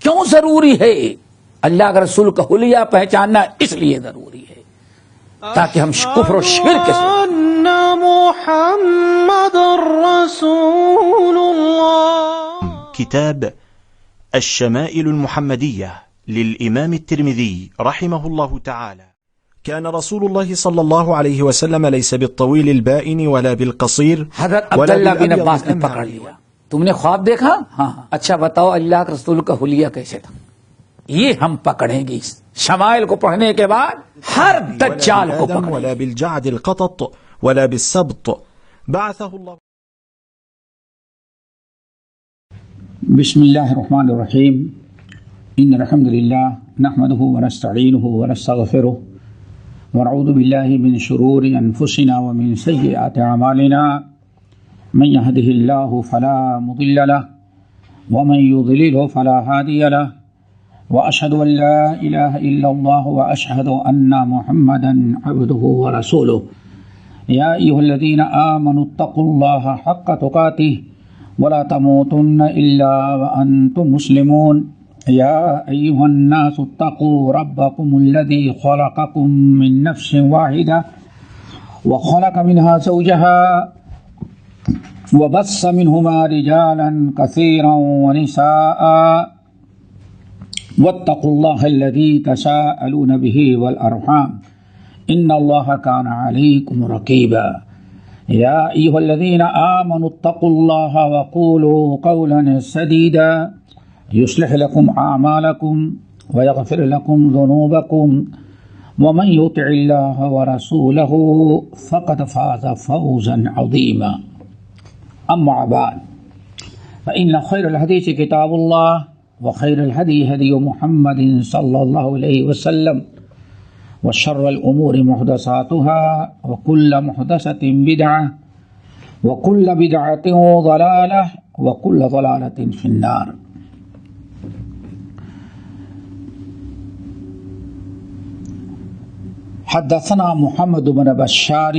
کیوں ضروری ہے؟ اللہ کے رسول کا حلیہ پہچاننا اس لیے ضروری ہے تاکہ ہم کفر و شرک سے محمد رسول الله. كتاب الشمائل المحمدية للإمام الترمذي رحمه الله تعالى. كان رسول الله صلى الله عليه وسلم ليس بالطويل البائن ولا بالقصير حضرت عبداللہ بن عباس نے پکڑ لیا. تم نے خواب دیکھا؟ ہاں. اچھا بتاؤ اللہ کے رسول کا حلیہ کیسے تھا؟ یہ ہم پکڑیں گے. شمائل کو پڑھنے کے بعد ہر دجال کو پکڑیں ولا بالجعد القطط ولا بالسبط بعثه الله. بسم اللہ الرحمن الرحیم. ان الحمد للہ نحمده ونستعینه ونستغفره ونعوذ باللہ من شرور انفسنا ومن سیئات اعمالنا. من يهده الله فلا مضل له ومن يضلله فلا هادي له واشهد ان لا اله الا الله واشهد ان محمدا عبده ورسوله. يا ايها الذين امنوا اتقوا الله حق تقاته ولا تموتن الا وانتم مسلمون. يا ايها الناس اتقوا ربكم الذي خلقكم من نفس واحده وخلق منها زوجها وبث منهما رجالا كثيرا ونساء واتقوا الله الذي تساءلون به والأرحام إن الله كان عليكم رقيبا. يا أيها الذين آمنوا اتقوا الله وقولوا قولا سديدا يصلح لكم أعمالكم ويغفر لكم ذنوبكم ومن يطع الله ورسوله فقد فاز فوزا عظيما. أما بعد فإن خير الحديث كتاب الله وخير الهدي هدي محمد صلى الله عليه وسلم وشر الأمور محدثاتها وكل محدثة بدعة وكل بدعة ضلالة وكل ضلالة في النار. حدثنا محمد بن بشار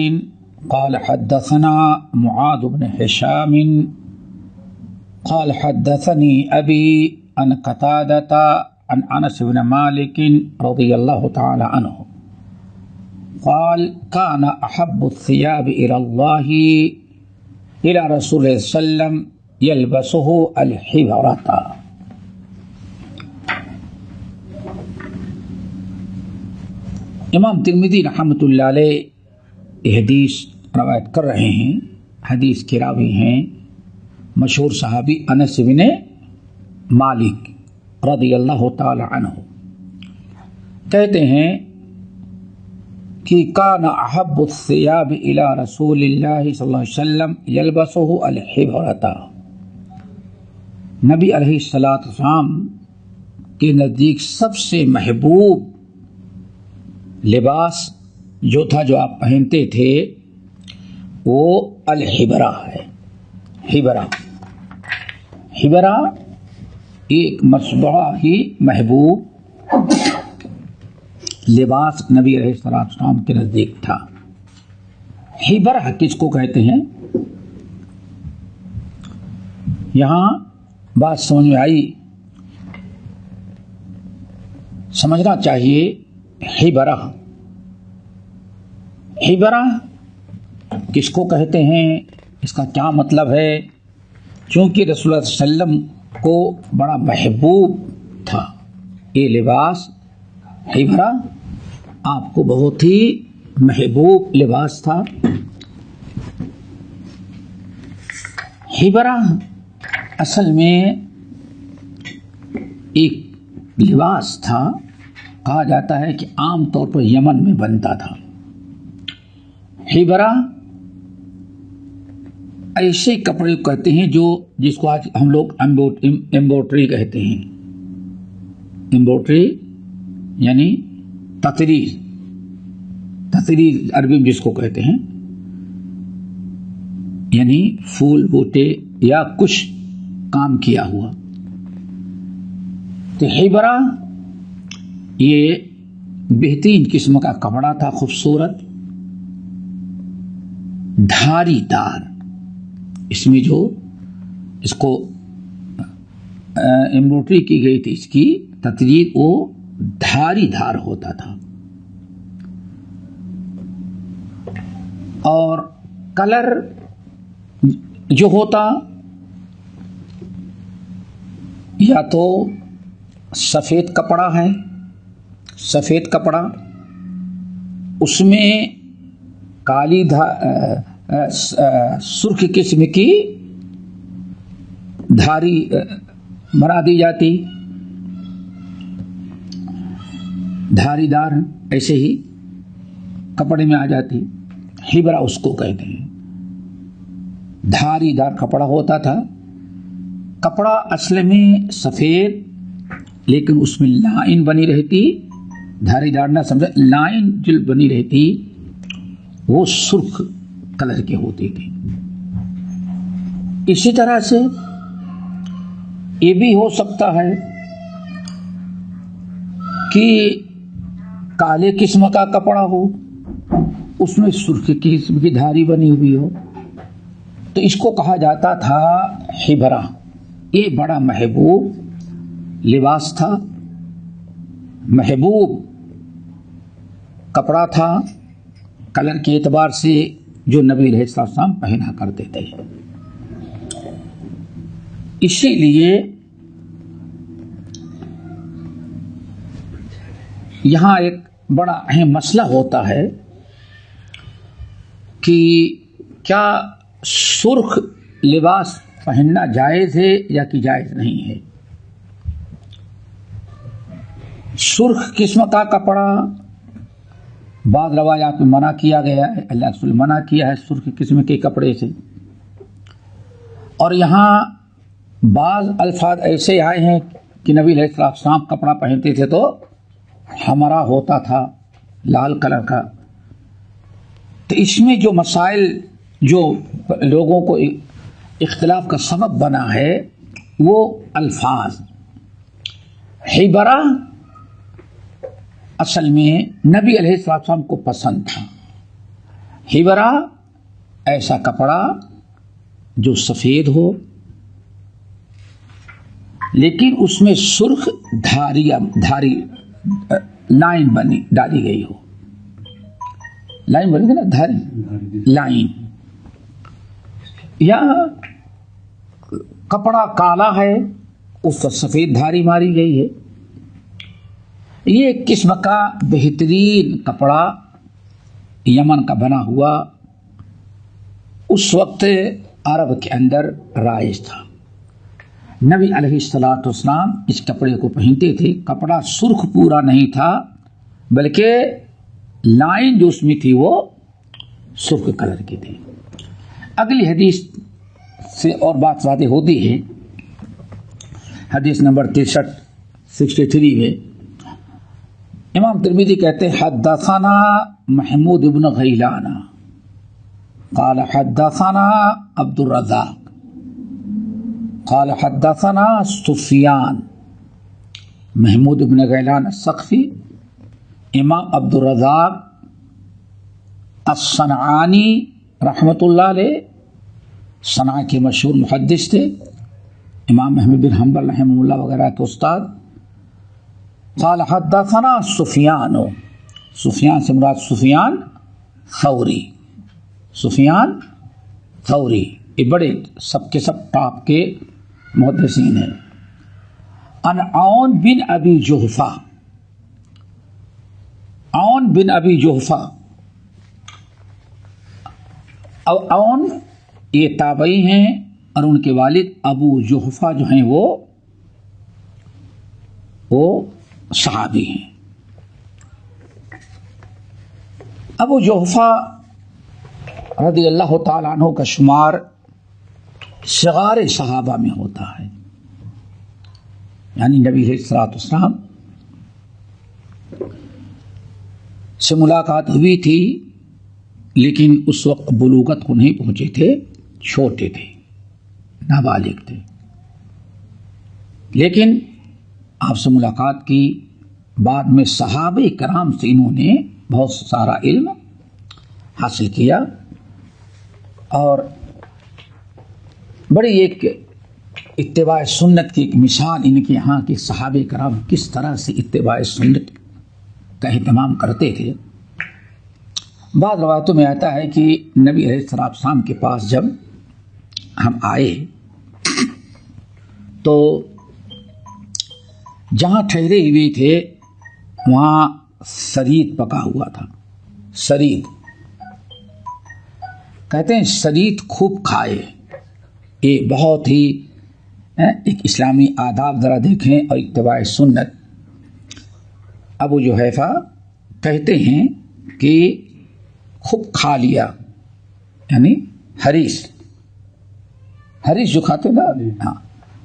قال حدثنا معاذ بن هشام قال حدثني أبي عن قتادة عن أنس بن مالك رضي الله تعالى عنه قال كان أحب الثياب إلى الله إلى رسول الله صلى الله عليه وسلم يلبسه الحبرة. امام ترمذی رحمۃ اللہ علیہ یہ حدیث روایت کر رہے ہیں. حدیث کے راوی ہیں مشہور صحابی انس بن مالک رضی اللہ تعالی عنہ. کہتے ہیں کہ کان احب الثياب الى رسول اللہ صلی اللہ علیہ وسلم یلبسہ الحبرۃ. نبی علیہ الصلوۃ والسلام کے نزدیک سب سے محبوب لباس جو تھا جو آپ پہنتے تھے وہ الحبرہ ہے. حبرہ ایک بڑا ہی محبوب لباس نبی علیہ السلام کے نزدیک تھا. حبرہ کس کو کہتے ہیں؟ یہاں بات سمجھ میں آئی. سمجھنا چاہیے حبرہ کس کو کہتے ہیں، اس کا کیا مطلب ہے. چونکہ رسول اللہ صلی اللہ علیہ وسلم کو بڑا محبوب تھا یہ لباس. حبرہ آپ کو بہت ہی محبوب لباس تھا. حبرہ اصل میں ایک لباس تھا. کہا جاتا ہے کہ عام طور پر یمن میں بنتا تھا. حبرہ ایسے کپڑے کہتے ہیں جس کو آج ہم لوگ ایمبروڈری کہتے ہیں. ایمبروڈری یعنی تطریر عربی میں جس کو کہتے ہیں، یعنی پھول بوٹے یا کچھ کام کیا ہوا. تو حبرہ یہ بہترین قسم کا کپڑا تھا، خوبصورت دھاری دار. اس میں جو اس کو ایمبروڈری کی گئی تھی، اس کی تطریز وہ دھاری دھار ہوتا تھا، اور کلر جو ہوتا یا تو سفید کپڑا ہے، سفید کپڑا، اس میں کالی سرخ قسم کی دھاری بنا دی جاتی، دھاری دار ایسے ہی کپڑے میں آ جاتی، ہبرا اس کو کہتے ہیں، دھاری دار کپڑا ہوتا تھا۔ کپڑا اصل میں سفید، لیکن اس میں لائن بنی رہتی، دھاری دار نہ سمجھا، لائن جو بنی رہتی وہ سرخ کلر کے ہوتی تھی۔ اسی طرح سے یہ بھی ہو سکتا ہے کہ کالے قسم کا کپڑا ہو، اس میں سرخ قسم کی دھاری بنی ہوئی ہو، تو اس کو کہا جاتا تھا ہبرا۔ یہ بڑا محبوب لباس تھا، محبوب کپڑا تھا کلر کے اعتبار سے، جو نبی علیہ السلام پہنا کرتے تھے۔ اسی لیے یہاں ایک بڑا اہم مسئلہ ہوتا ہے کہ کیا سرخ لباس پہننا جائز ہے یا کہ جائز نہیں ہے۔ سرخ قسم کا کپڑا بعض روایات میں منع کیا گیا ہے، اللہ رسول منع کیا ہے سرخ قسم کے کپڑے سے، اور یہاں بعض الفاظ ایسے آئے ہیں کہ نبی علیہ السلام کپڑا پہنتے تھے تو ہمارا ہوتا تھا لال کلر کا۔ تو اس میں جو مسائل جو لوگوں کو اختلاف کا سبب بنا ہے وہ الفاظ۔ ہبرا اصل میں نبی علیہ السلام کو پسند تھا۔ ہبرا ایسا کپڑا جو سفید ہو لیکن اس میں سرخ دھاری لائن بنی ڈالی گئی ہو، لائن بنی گئی نا، دھاری لائن، یا کپڑا کالا ہے اس پر سفید دھاری ماری گئی ہے۔ یہ ایک قسم کا بہترین کپڑا یمن کا بنا ہوا اس وقت عرب کے اندر رائج تھا۔ نبی علیہ الصلوۃ والسلام اس کپڑے کو پہنتے تھے۔ کپڑا سرخ پورا نہیں تھا بلکہ لائن جو اس میں تھی وہ سرخ کلر کی تھی۔ اگلی حدیث سے اور بات واضح ہوتی ہے، حدیث نمبر 63 میں امام ترمذی کہتے ہیں حدثنا محمود بن غیلان قال حدثنا عبد الرزاق قال حدثنا سفیان، محمود بن غیلان الثقفی، امام عبد الرزاق الصنعانی رحمۃ اللہ علیہ، صنعاء کے مشہور محدث تھے، امام احمد بن حنبل رحمہ اللہ وغیرہ کے استاد۔ قال حدثنا سفیان، سفیان سے مراد سفیان ثوری، سفیان ثوری، یہ بڑے سب کے سب ٹاپ کے محدثین ہیں۔ عن عون بن ابی جحفہ، عون بن ابی جحفہ، عون یہ تابعی ہیں اور ان کے والد ابو جحفہ جو ہیں وہ صحابی ہیں۔ ابو جحفہ رضی اللہ تعالیٰ عنہ کا شمار صغار صحابہ میں ہوتا ہے، یعنی نبی علیہ الصلوۃ والسلام سے ملاقات ہوئی تھی لیکن اس وقت بلوغت کو نہیں پہنچے تھے، چھوٹے تھے، نابالغ تھے، لیکن آپ سے ملاقات کی، بعد میں صحابہ کرام سے انہوں نے بہت سارا علم حاصل کیا، اور بڑی ایک اتباع سنت کی ایک مثال ان کے یہاں کے صحابہ کرام کس طرح سے اتباع سنت کا اہتمام کرتے تھے. بعض روایتوں میں آتا ہے کہ نبی علیہ السلام کے پاس جب ہم آئے تو جہاں ٹھہرے ہوئے تھے وہاں سرید پکا ہوا تھا. سرید کہتے ہیں سرید خوب کھائے. یہ بہت ہی ایک اسلامی آداب ذرا دیکھیں اور اتباع سنت. ابو جحیفہ کہتے ہیں کہ خوب کھا لیا، یعنی حریص جو کھاتے نا، ہاں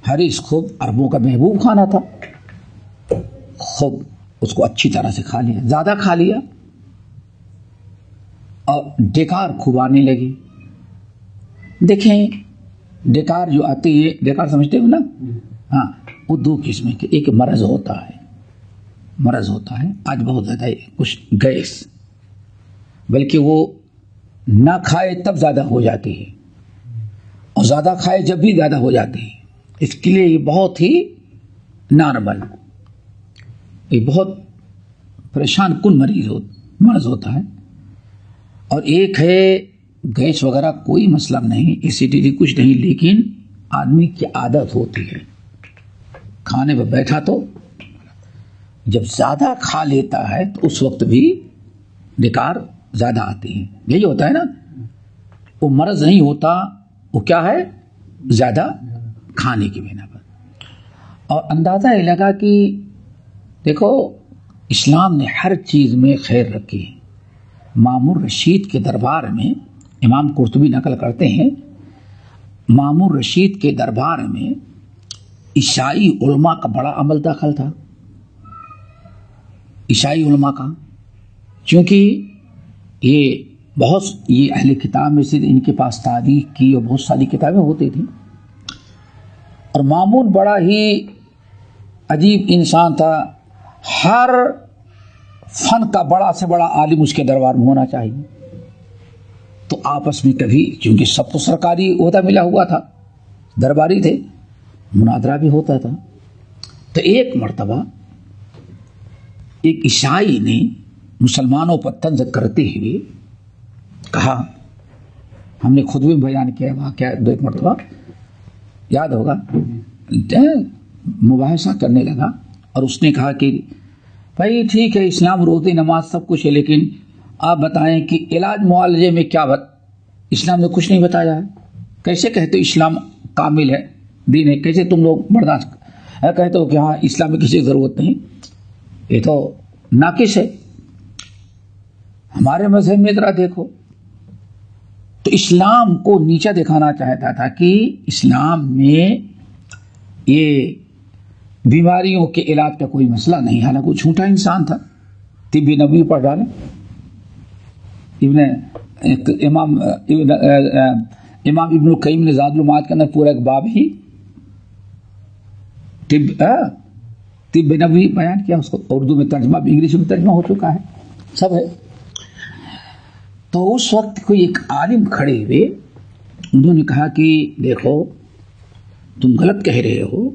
حریص خوب عربوں کا محبوب کھانا تھا. خوب اس کو اچھی طرح سے کھا لیا، زیادہ کھا لیا اور ڈکار خوب آنے لگی. دیکھیں ڈکار جو آتی ہے، ڈکار سمجھتے ہو نا؟ ہاں وہ دو قسم کے، ایک مرض ہوتا ہے آج بہت زیادہ کچھ گیس، بلکہ وہ نہ کھائے تب زیادہ ہو جاتی ہے اور زیادہ کھائے جب بھی زیادہ ہو جاتی ہے. اس کے لیے یہ بہت ہی نارمل، یہ بہت پریشان کن مرض ہوتا ہے. اور ایک ہے گیس وغیرہ کوئی مسئلہ نہیں، ایسیڈیٹی کچھ نہیں، لیکن آدمی کی عادت ہوتی ہے. کھانے پہ بیٹھا تو جب زیادہ کھا لیتا ہے تو اس وقت بھی ڈکار زیادہ آتی ہے. یہی ہوتا ہے نا، وہ مرض نہیں ہوتا، وہ کیا ہے، زیادہ کھانے کی بنا پر. اور اندازہ یہ لگا کہ دیکھو اسلام نے ہر چیز میں خیر رکھی ہے. مامون رشید کے دربار میں، امام قرطبی نقل کرتے ہیں، مامون رشید کے دربار میں عیسائی علماء کا بڑا عمل دخل تھا. عیسائی علماء کا، چونکہ یہ اہل کتاب میں سے ان کے پاس تاریخ کی اور بہت ساری کتابیں ہوتی تھیں. اور مامون بڑا ہی عجیب انسان تھا، ہر فن کا بڑا سے بڑا عالم اس کے دربار میں ہونا چاہیے. تو آپس میں کبھی، چونکہ سب تو سرکاری عہدہ ملا ہوا تھا، درباری تھے، مناظرہ بھی ہوتا تھا. تو ایک مرتبہ ایک عیسائی نے مسلمانوں پر طنز کرتے ہوئے کہا، ہم نے خود بھی بیان کیا واقعہ دو ایک مرتبہ یاد ہوگا، مباحثہ کرنے لگا اور اس نے کہا کہ بھائی ٹھیک ہے اسلام روزے نماز سب کچھ ہے، لیکن آپ بتائیں کہ علاج معالجے میں کیا اسلام نے کچھ نہیں بتایا ہے. کیسے کہتے ہو اسلام کامل ہے، دین ہے، کیسے تم لوگ برداشت کہتے ہو کہ ہاں اسلام میں کسی کی ضرورت نہیں، یہ تو ناقص ہے. ہمارے مذہب میں ذرا دیکھو. تو اسلام کو نیچا دکھانا چاہتا تھا کہ اسلام میں یہ بیماریوں کے علاج کا کوئی مسئلہ نہیں. حالانکہ وہ جھوٹا انسان تھا. طب نبوی پڑھ ڈالیں، امام ابن القیم نے زاد المعاد کے اندر پورا ایک باب ہی طب نبوی بیان کیا، اس کو اردو میں ترجمہ، انگلش میں ترجمہ ہو چکا ہے، سب ہے. تو اس وقت کوئی ایک عالم کھڑے ہوئے، انہوں نے کہا کہ دیکھو تم غلط کہہ رہے ہو.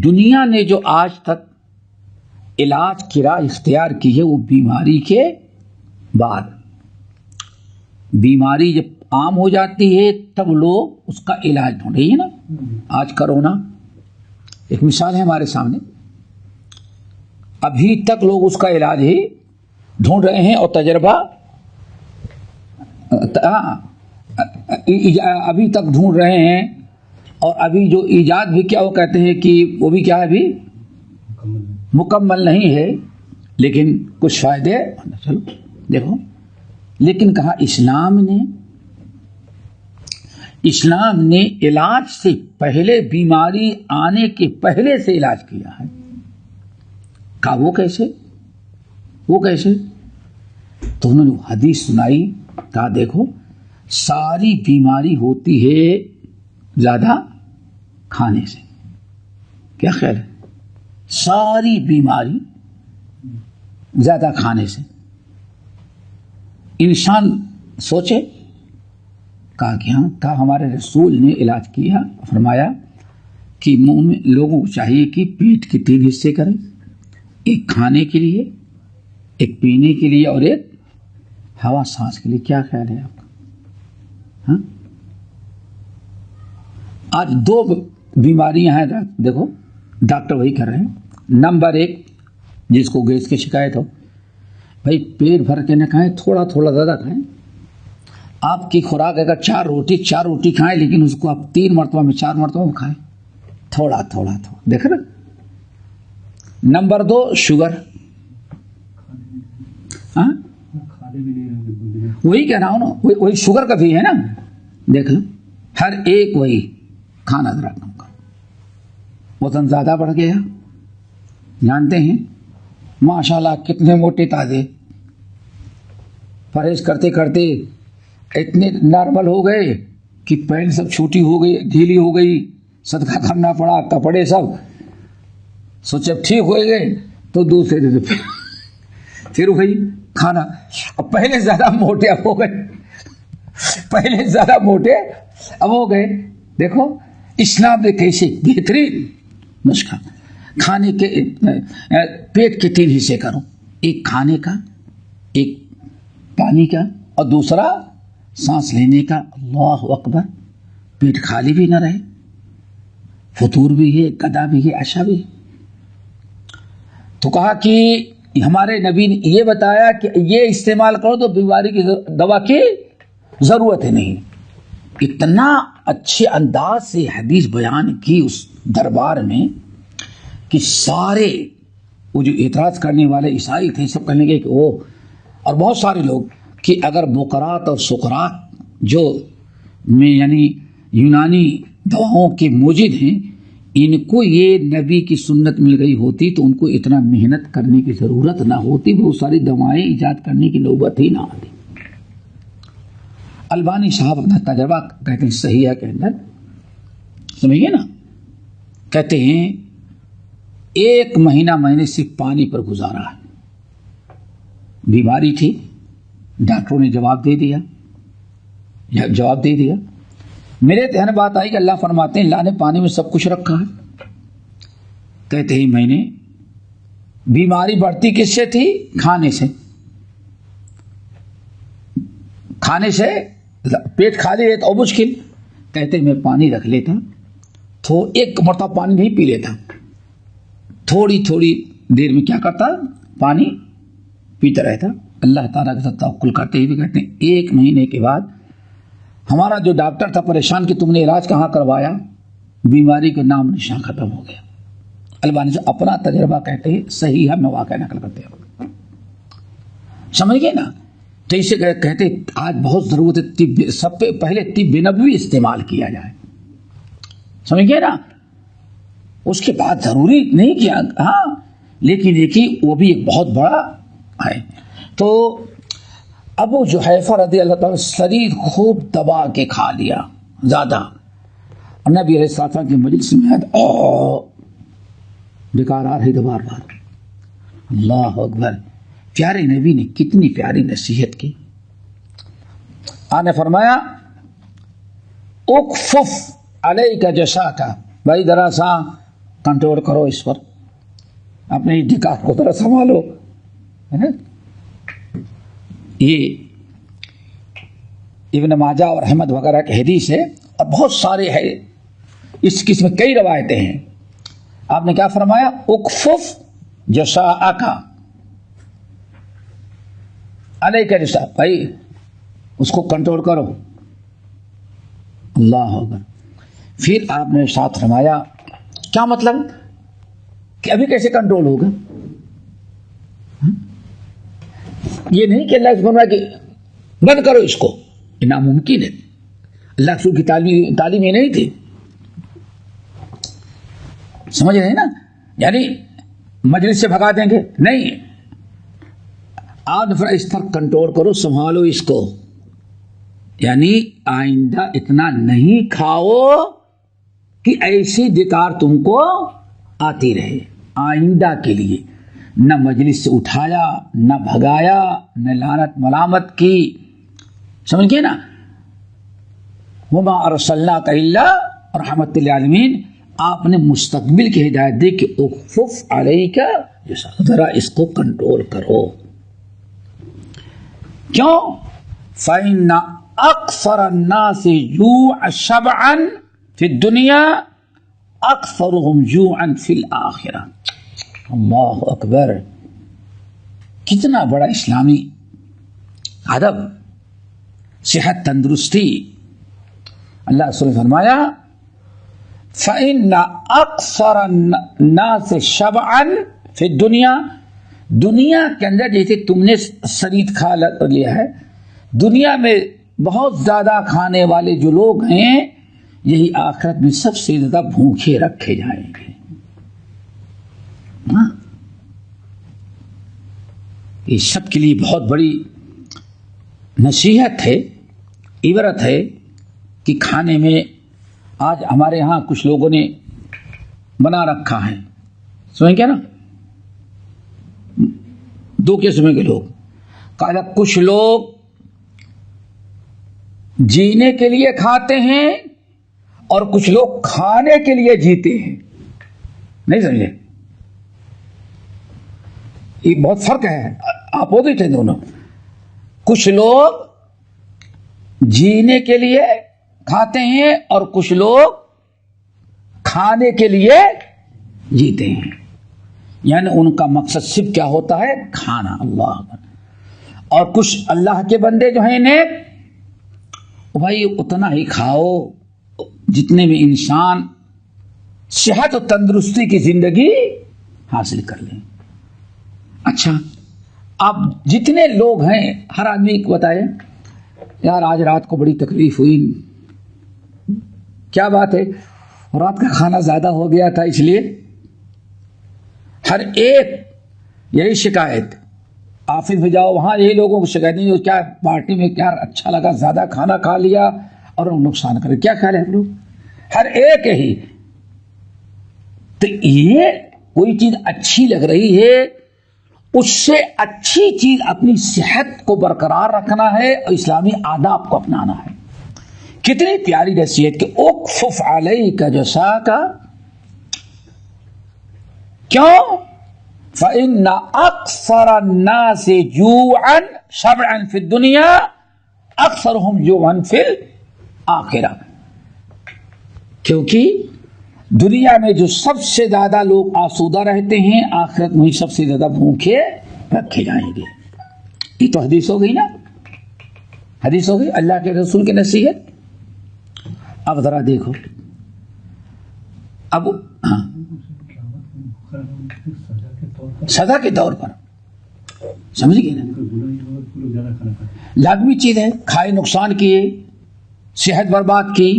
دنیا نے جو آج تک علاج کی راہ اختیار کی ہے وہ بیماری کے بعد، بیماری جب عام ہو جاتی ہے تب لوگ اس کا علاج ڈھونڈ رہے ہیں نا. آج کرونا ایک مثال ہے ہمارے سامنے، ابھی تک لوگ اس کا علاج ہی ڈھونڈ رہے ہیں اور تجربہ ابھی تک ڈھونڈ رہے ہیں. اور ابھی جو ایجاد بھی کیا وہ کہتے ہیں کہ وہ بھی کیا ہے، ابھی مکمل نہیں ہے، لیکن کچھ فائدے. چلو دیکھو، لیکن کہا اسلام نے علاج سے پہلے، بیماری آنے کے پہلے سے علاج کیا ہے. کہا وہ کیسے؟ تو انہوں نے حدیث سنائی. کہا دیکھو ساری بیماری ہوتی ہے زیادہ کھانے سے. کیا خیال ہے؟ ساری بیماری زیادہ کھانے سے. انسان سوچے. کہا کہ ہاں. کہا ہمارے رسول نے علاج کیا، فرمایا کہ لوگوں کو چاہیے کہ پیٹ کے 3 حصے کریں، ایک کھانے کے لیے، ایک پینے کے لیے اور ایک ہوا سانس کے لیے. کیا خیال ہے آپ کا؟ ہاں آج 2 بیماریاں ہیں، دیکھو ڈاکٹر وہی کر رہے ہیں. نمبر 1 جس کو گیس کی شکایت ہو، بھائی پیٹ بھر کے نہ کھائیں، تھوڑا تھوڑا زیادہ کھائیں. آپ کی خوراک اگر 4 روٹی کھائیں، لیکن اس کو آپ 3 مرتبہ میں 4 مرتبہ میں کھائیں، تھوڑا تھوڑا دیکھ رہے. Number 2 sugar. ہاں وہی کہہ رہا ہوں نا، وہی شوگر کا بھی ہے نا. دیکھ لو ہر ایک وہی کھانا ذرا کم کرو. وزن زیادہ بڑھ گیا، جانتے ہیں ماشاءاللہ کتنے موٹے تازے، پرہیز کرتے کرتے اتنے نارمل ہو گئے کہ پینٹ سب چھوٹی ہو گئی، ڈھیلی ہو گئی، صدقہ کرنا پڑا، کپڑے سب سوچے ٹھیک ہو گئے تو دوسرے دن پھر وہی کھانا. اب پہلے زیادہ موٹے اب ہو گئے، پہلے زیادہ موٹے اب ہو گئے. دیکھو اسلام نے کیسے بہترین نسخہ. کھانے کے پیٹ کے 3 حصے کرو، ایک کھانے کا، ایک پانی کا اور دوسرا سانس لینے کا. اللہ اکبر. پیٹ خالی بھی نہ رہے، فطور بھی ہے، غدا بھی ہے، عشاء بھی ہے. تو کہا کہ ہمارے نبی نے یہ بتایا کہ یہ استعمال کرو تو بیماری کی دوا کی ضرورت ہے نہیں. اتنا اچھے انداز سے حدیث بیان کی اس دربار میں کہ سارے وہ جو اعتراض کرنے والے عیسائی تھے سب کہنے لگے کہ وہ، اور بہت سارے لوگ، کہ اگر بقرات اور سقرات جو میں یعنی یونانی دواؤں کے موجد ہیں، ان کو یہ نبی کی سنت مل گئی ہوتی تو ان کو اتنا محنت کرنے کی ضرورت نہ ہوتی، بہت ساری دوائیں ایجاد کرنے کی نوبت ہی نہ آتی. البانی صاحب اپنا تجربہ کہتے ہیں صحیحہ کے اندر، سمجھیے نا، کہتے ہیں 1 مہینہ میں نے صرف پانی پر گزارا ہے. بیماری تھی، ڈاکٹروں نے جواب دے دیا. میرے ذہن بات آئی کہ اللہ فرماتے ہیں اللہ نے پانی میں سب کچھ رکھا ہے. کہتے ہیں میں نے، بیماری بڑھتی کس سے تھی؟ کھانے سے پیٹ خالی ہے تو مشکل. کہتے ہیں میں پانی رکھ لیتا تو 1 مرتبہ پانی نہیں پی لیتا، تھوڑی دیر میں کیا کرتا، پانی پیتا رہتا. اللہ تعالیٰ کے ساتھ توکل کرتے ہوئے کہتے ہیں 1 مہینے کے بعد ہمارا جو ڈاکٹر تھا پریشان کہ تم نے علاج کہاں کروایا، بیماری کا نام نشان ختم ہو گیا. البانی سے اپنا تجربہ کہتے ہیں صحیح ہے، میں واقعہ نقل کرتے ہیں. سمجھ گئے نا. تو اسے کہتے آج بہت ضرورت ہے طب، سب سے پہلے طب نبوی استعمال کیا جائے. سمجھ گئے نا. اس کے بعد ضروری نہیں کیا، ہاں، لیکن دیکھیے وہ بھی ایک بہت بڑا ہے. تو ابو جحیفہ رضی اللہ تعالیٰ شریر خوب دبا کے کھا لیا زیادہ، اور نبی علیہ السلام کی مجلس میں بیکار آ رہی تھی بار بار. اللہ اکبر. پیارے نبی نے کتنی پیاری نصیحت کی. آپ نے فرمایا اکفف علیک جشاک، بھائی ذرا سا کنٹرول کرو اس پر، اپنے ڈھکار کو ذرا سنبھالو. یہ ابن ماجہ اور احمد وغیرہ کے حدیث ہے، اور بہت سارے ہے اس قسم میں کئی روایتیں ہیں. آپ نے کیا فرمایا؟ اکفف جشاءک علیک جشاء، بھائی اس کو کنٹرول کرو. اللہ اکبر. پھر آپ نے ساتھ فرمایا، کیا مطلب کہ ابھی کیسے کنٹرول ہوگا؟ یہ نہیں کہ اللہ فرمایا کہ بند کرو اس کو، یہ ناممکن ہے. اللہ رسول کی تعلیم یہ نہیں تھی. سمجھ رہے ہیں نا. یعنی مجلس سے بھگا دیں گے نہیں، آپ نے اس پر کنٹرول کرو، سنبھالو اس کو. یعنی آئندہ اتنا نہیں کھاؤ کہ ایسی ڈکار تم کو آتی رہے. آئندہ کے لیے نہ مجلس سے اٹھایا، نہ بھگایا، نہ لعنت ملامت کی. سمجھ گئے نا. وما ارسلناک الا رحمت للعالمین. آپ نے مستقبل کی ہدایت دی کہ اخفف علیک ذرا اس کو کنٹرول کرو. کیوں؟ فإن اکثر الناس جوعا شبعا فی الدنیا اکثرهم جوعا فی الآخرہ. اللہ اکبر، کتنا بڑا اسلامی ادب، صحت تندرستی. اللہ رسول نے فرمایا فإن اکثر الناس شبعا فی الدنیا، دنیا کے اندر جیسے تم نے سرید کھا لیا ہے، دنیا میں بہت زیادہ کھانے والے جو لوگ ہیں یہی آخرت میں سب سے زیادہ بھوکے رکھے جائیں گے. یہ سب کے لیے بہت بڑی نصیحت ہے، عبرت ہے کہ کھانے میں آج ہمارے ہاں کچھ لوگوں نے بنا رکھا ہے، سمجھ کیا نا، دو قسم کے لوگ. کہا کچھ لوگ جینے کے لیے کھاتے ہیں اور کچھ لوگ کھانے کے لیے جیتے ہیں. نہیں سمجھے؟ یہ بہت فرق ہے، اپوزٹ ہے دونوں. کچھ لوگ جینے کے لیے کھاتے ہیں اور کچھ لوگ کھانے کے لیے جیتے ہیں. یعنی ان کا مقصد صرف کیا ہوتا ہے؟ کھانا. اللہ. اور کچھ اللہ کے بندے جو ہیں نیک، بھائی اتنا ہی کھاؤ جتنے میں انسان صحت و تندرستی کی زندگی حاصل کر لیں. اچھا، اب جتنے لوگ ہیں ہر آدمی کو بتائے یار آج رات کو بڑی تکلیف ہوئی، کیا بات ہے؟ رات کا کھانا زیادہ ہو گیا تھا، اس لیے ہر ایک یہی شکایت. آفس میں جاؤ وہاں یہی لوگوں کو شکایت نہیں، کیا پارٹی میں کیا اچھا لگا، زیادہ کھانا کھا لیا اور نقصان کرے. کیا خیال ہے ہم لوگ؟ ہر ایک ہی. تو یہ کوئی چیز اچھی لگ رہی ہے، اس سے اچھی چیز اپنی صحت کو برقرار رکھنا ہے اور اسلامی آداب کو اپنانا ہے. کتنی پیاری نصیحت کہ اکفف علیک جساک. کیوں؟ فإن اکثر الناس جوعا شبعا فی الدنیا اکثرهم جوعا فی الآخرہ. کیونکہ دنیا میں جو سب سے زیادہ لوگ آسودہ رہتے ہیں، آخرت میں سب سے زیادہ بھوکے رکھے جائیں گے. یہ تو حدیث ہو گئی نا، حدیث ہو گئی اللہ کے رسول کی نصیحت. اب ذرا دیکھو، اب سزا کے طور پر سمجھ گئے نا، لازمی چیز ہے. کھائے نقصان کیے، صحت برباد کی،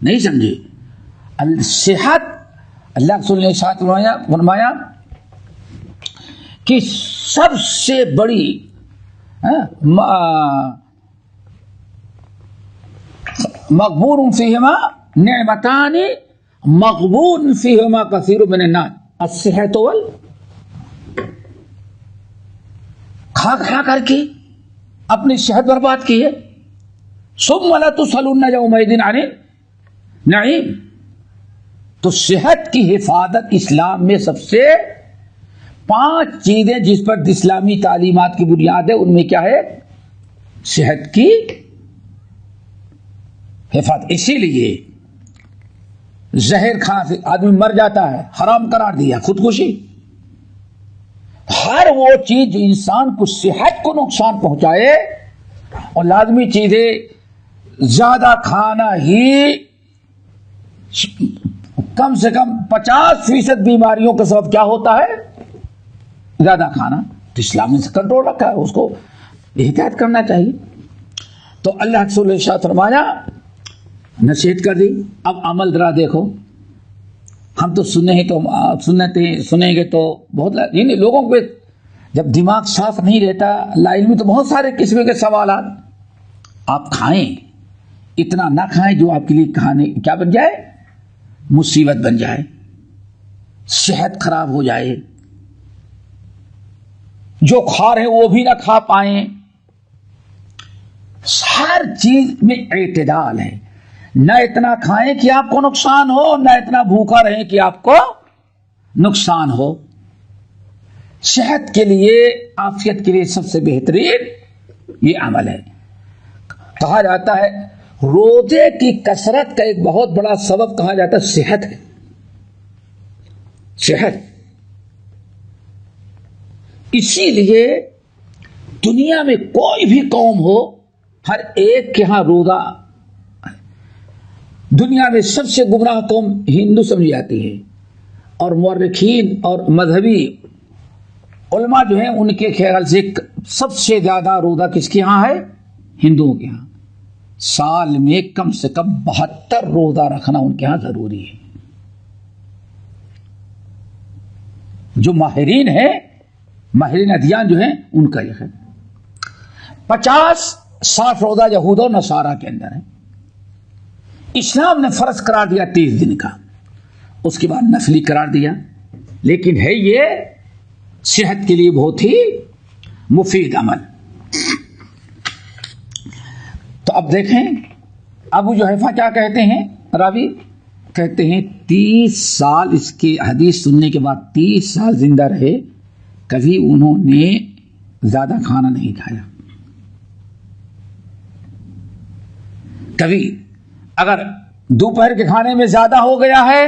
نہیں سمجھے. صحت اللہ رسول نے ساتھ فرمایا کہ سب سے بڑی مغبون فیہما نعمتان مغبون فیہما کثیر من الناس الصحت کھا کر کے اپنی صحت برباد کی ہے. ثم لا تسألن یومئذ عن النعیم. تو صحت کی حفاظت اسلام میں سب سے 5 چیزیں جس پر اسلامی تعلیمات کی بنیاد ہے، ان میں کیا ہے؟ صحت کی حفاظت. اسی لیے زہر کھانے سے آدمی مر جاتا ہے، حرام قرار دیا. خودکشی، ہر وہ چیز جو انسان کو صحت کو نقصان پہنچائے، اور لازمی چیزیں زیادہ کھانا ہی کم سے کم 50% بیماریوں کا سبب کیا ہوتا ہے؟ زیادہ کھانا. تو اسلام نے کنٹرول رکھا ہے، اس کو احتیاط کرنا چاہیے. تو اللہ رسول نے ارشاد فرمایا، نصیحت کر دی. اب عمل ذرا دیکھو. ہم تو سنیں گے تو بہت لوگوں کو جب دماغ صاف نہیں رہتا، اللہ علمی، تو بہت سارے قسم کے سوالات. آپ کھائیں، اتنا نہ کھائیں جو آپ کے لیے کھانے کیا بن جائے؟ مصیبت بن جائے، صحت خراب ہو جائے. جو کھا رہے وہ بھی نہ کھا پائیں. ہر چیز میں اعتدال ہے. نہ اتنا کھائیں کہ آپ کو نقصان ہو، نہ اتنا بھوکا رہیں کہ آپ کو نقصان ہو۔ صحت کے لیے، عافیت کے لیے سب سے بہترین یہ عمل ہے۔ کہا جاتا ہے روزے کی کثرت کا ایک بہت بڑا سبب کہا جاتا ہے صحت ہے، صحت۔ اسی لیے دنیا میں کوئی بھی قوم ہو، ہر ایک کے ہاں روزہ، دنیا میں سب سے گمراہ قوم ہندو سمجھی جاتی ہے، اور مورخین اور مذہبی علماء جو ہیں ان کے خیال سے سب سے زیادہ روزہ کس کے ہاں ہے؟ ہندوؤں کے ہاں۔ سال میں کم سے کم 72 روزہ رکھنا ان کے ہاں ضروری ہے۔ جو ماہرین ہیں، ماہرین ادیان جو ہیں، ان کا یہ ہے 50-60 روزہ یہود و نصارہ کے اندر ہے۔ اسلام نے فرض قرار دیا 30 دن کا، اس کے بعد نفلی قرار دیا، لیکن ہے یہ صحت کے لیے بہت ہی مفید عمل۔ تو اب دیکھیں ابو جحیفہ کیا کہتے ہیں، راوی کہتے ہیں 30 سال اس کی حدیث سننے کے بعد 30 سال زندہ رہے، کبھی انہوں نے زیادہ کھانا نہیں کھایا۔ کبھی اگر دوپہر کے کھانے میں زیادہ ہو گیا ہے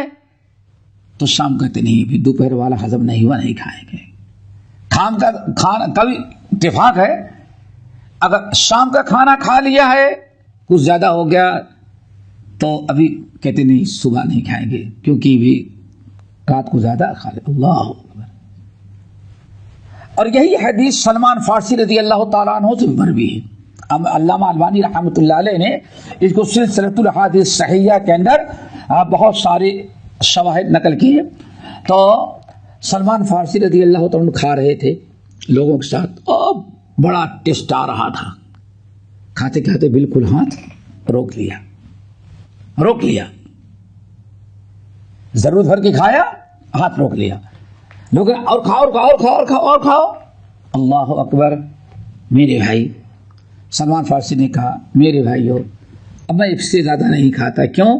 تو شام کہتے نہیں بھی دوپہر والا ہضم نہیں ہوا، نہیں کھائیں گے۔ شام کا کھانا کبھی اتفاق ہے، اگر شام کا کھانا کھا لیا ہے کچھ زیادہ ہو گیا تو ابھی کہتے نہیں صبح نہیں کھائیں گے کیونکہ بھی رات کو زیادہ کھا لے۔ اللہ اکبر۔ اور یہی حدیث سلمان فارسی رضی اللہ تعالیٰ عنہ سے مروی ہے۔ علامہ البانی رحمۃ اللہ علیہ نے اس کو سلسلۃ الاحادیث صحیحہ کے اندر بہت سارے شواہد نقل کیے۔ تو سلمان فارسی رضی اللہ تعالیٰ عنہ کھا رہے تھے لوگوں کے ساتھ، اور بڑا ٹیسٹ آ رہا تھا، کھاتے کھاتے بالکل ہاتھ روک لیا، ضرورت بھر کے کھایا، ہاتھ روک لیا، لوگ اور کھاؤ اور کھاؤ اور کھاؤ اور کھاؤ اور کھاؤ۔ اللہ اکبر۔ میرے بھائی، سلمان فارسی نے کہا میرے بھائیو اب میں اس سے زیادہ نہیں کھاتا، کیوں؟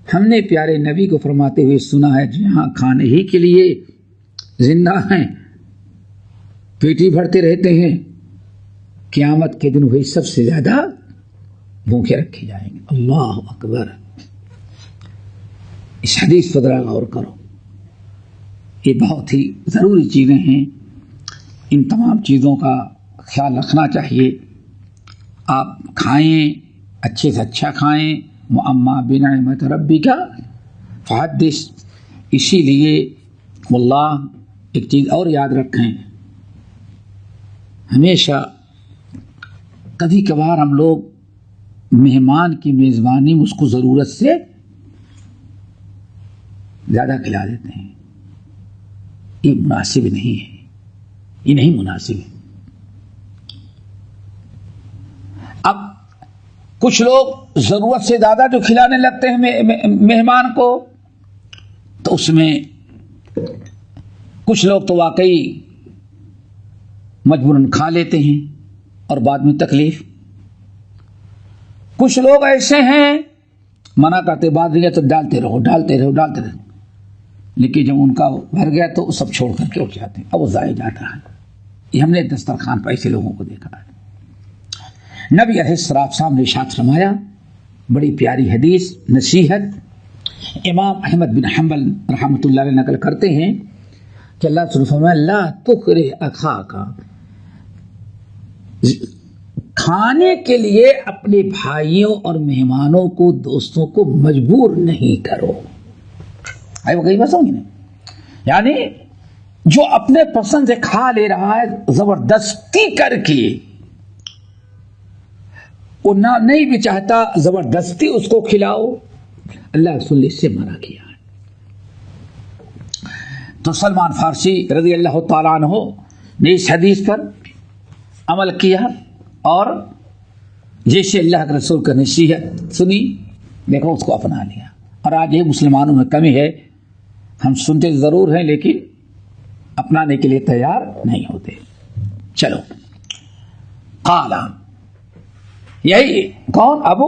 ہم نے پیارے نبی کو فرماتے ہوئے سنا ہے جہاں کھانے ہی کے لیے زندہ ہیں، پیٹی بھرتے رہتے ہیں، قیامت کے دن وہی سب سے زیادہ بھوکے رکھے جائیں گے۔ اللہ اکبر۔ اس حدیث پر ذرا غور کرو، یہ بہت ہی ضروری چیزیں ہیں، ان تمام چیزوں کا خیال رکھنا چاہیے۔ آپ کھائیں، اچھے سے اچھا کھائیں، وَأَمَّا بِنِعْمَةِ رَبِّكَ فَحَدِّثْ۔ اسی لیے واللہ ایک چیز اور یاد رکھیں، ہمیشہ کبھی کبھار ہم لوگ مہمان کی میزبانی میں اس کو ضرورت سے زیادہ کھلا دیتے ہیں، یہ مناسب نہیں ہے، یہ نہیں مناسب ہے۔ اب کچھ لوگ ضرورت سے زیادہ جو کھلانے لگتے ہیں مہمان کو، تو اس میں کچھ لوگ تو واقعی مجبوراً کھا لیتے ہیں اور بعد میں تکلیف، کچھ لوگ ایسے ہیں منع کرتے بعد میں تو ڈالتے رہو، لیکن جب ان کا بھر گیا تو سب چھوڑ کر کے اٹھ جاتے ہیں، اب وہ ضائع جاتا ہے۔ یہ ہم نے دسترخوان پر ایسے لوگوں کو دیکھا ہے۔ نبی علیہ السلام نے ارشاد فرمایا، بڑی پیاری حدیث، نصیحت امام احمد بن حنبل رحمۃ اللہ علیہ نقل کرتے ہیں کہ اللہ تعالیٰ فرمایا لا تکرہ اخاک، کھانے کے لیے اپنے بھائیوں اور مہمانوں کو، دوستوں کو مجبور نہیں کرو۔ آئی وہ کئی بس ہوگی نا، یعنی جو اپنے پسند سے کھا لے رہا ہے زبردستی کر کے، وہ نہ نہیں بھی چاہتا زبردستی اس کو کھلاؤ، اللہ رسول نے اس سے منع کیا ہے۔ تو سلمان فارسی رضی اللہ تعالیٰ عنہ نے اس حدیث پر عمل کیا، اور جیسے اللہ کے رسول کا نصیحت سنی، دیکھو اس کو اپنا لیا۔ اور آج یہ مسلمانوں میں کمی ہے، ہم سنتے ضرور ہیں لیکن اپنانے کے لیے تیار نہیں ہوتے۔ چلو، قال، یہی کون؟ ابو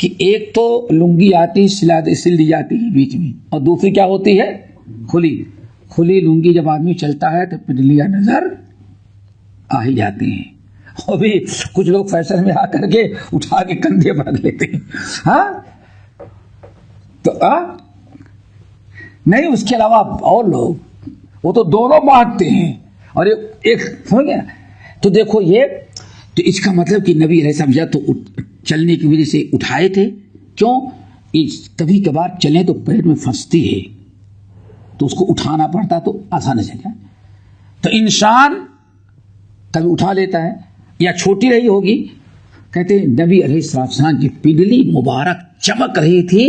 کہ ایک تو لنگی آتی سل دی جاتی ہے بیچ میں، اور دوسری کیا ہوتی ہے؟ کھلی لنگی جب آدمی چلتا ہے تو پنڈلیاں نظر آ ہی جاتی ہیں. اور بھی کچھ لوگ فیشن میں آ کر کے اٹھا کے کندھے پر رکھ لیتے ہیں. ہاں تو نہیں، اس کے علاوہ اور لوگ وہ تو دونوں مانگتے ہیں. اور ایک سمجھ گیا. تو دیکھو یہ تو اس کا مطلب کہ نبی علیہ السلام یا تو چلنے کی وجہ سے اٹھائے تھے. کیوں؟ کبھی کبھار چلیں تو پیر میں پھنستی ہے تو اس کو اٹھانا پڑتا تو آسان سے جائے. تو انسان کبھی اٹھا لیتا ہے، یا چھوٹی رہی ہوگی. کہتے ہیں نبی علیہ السلام کی پنڈلی مبارک چمک رہی تھی،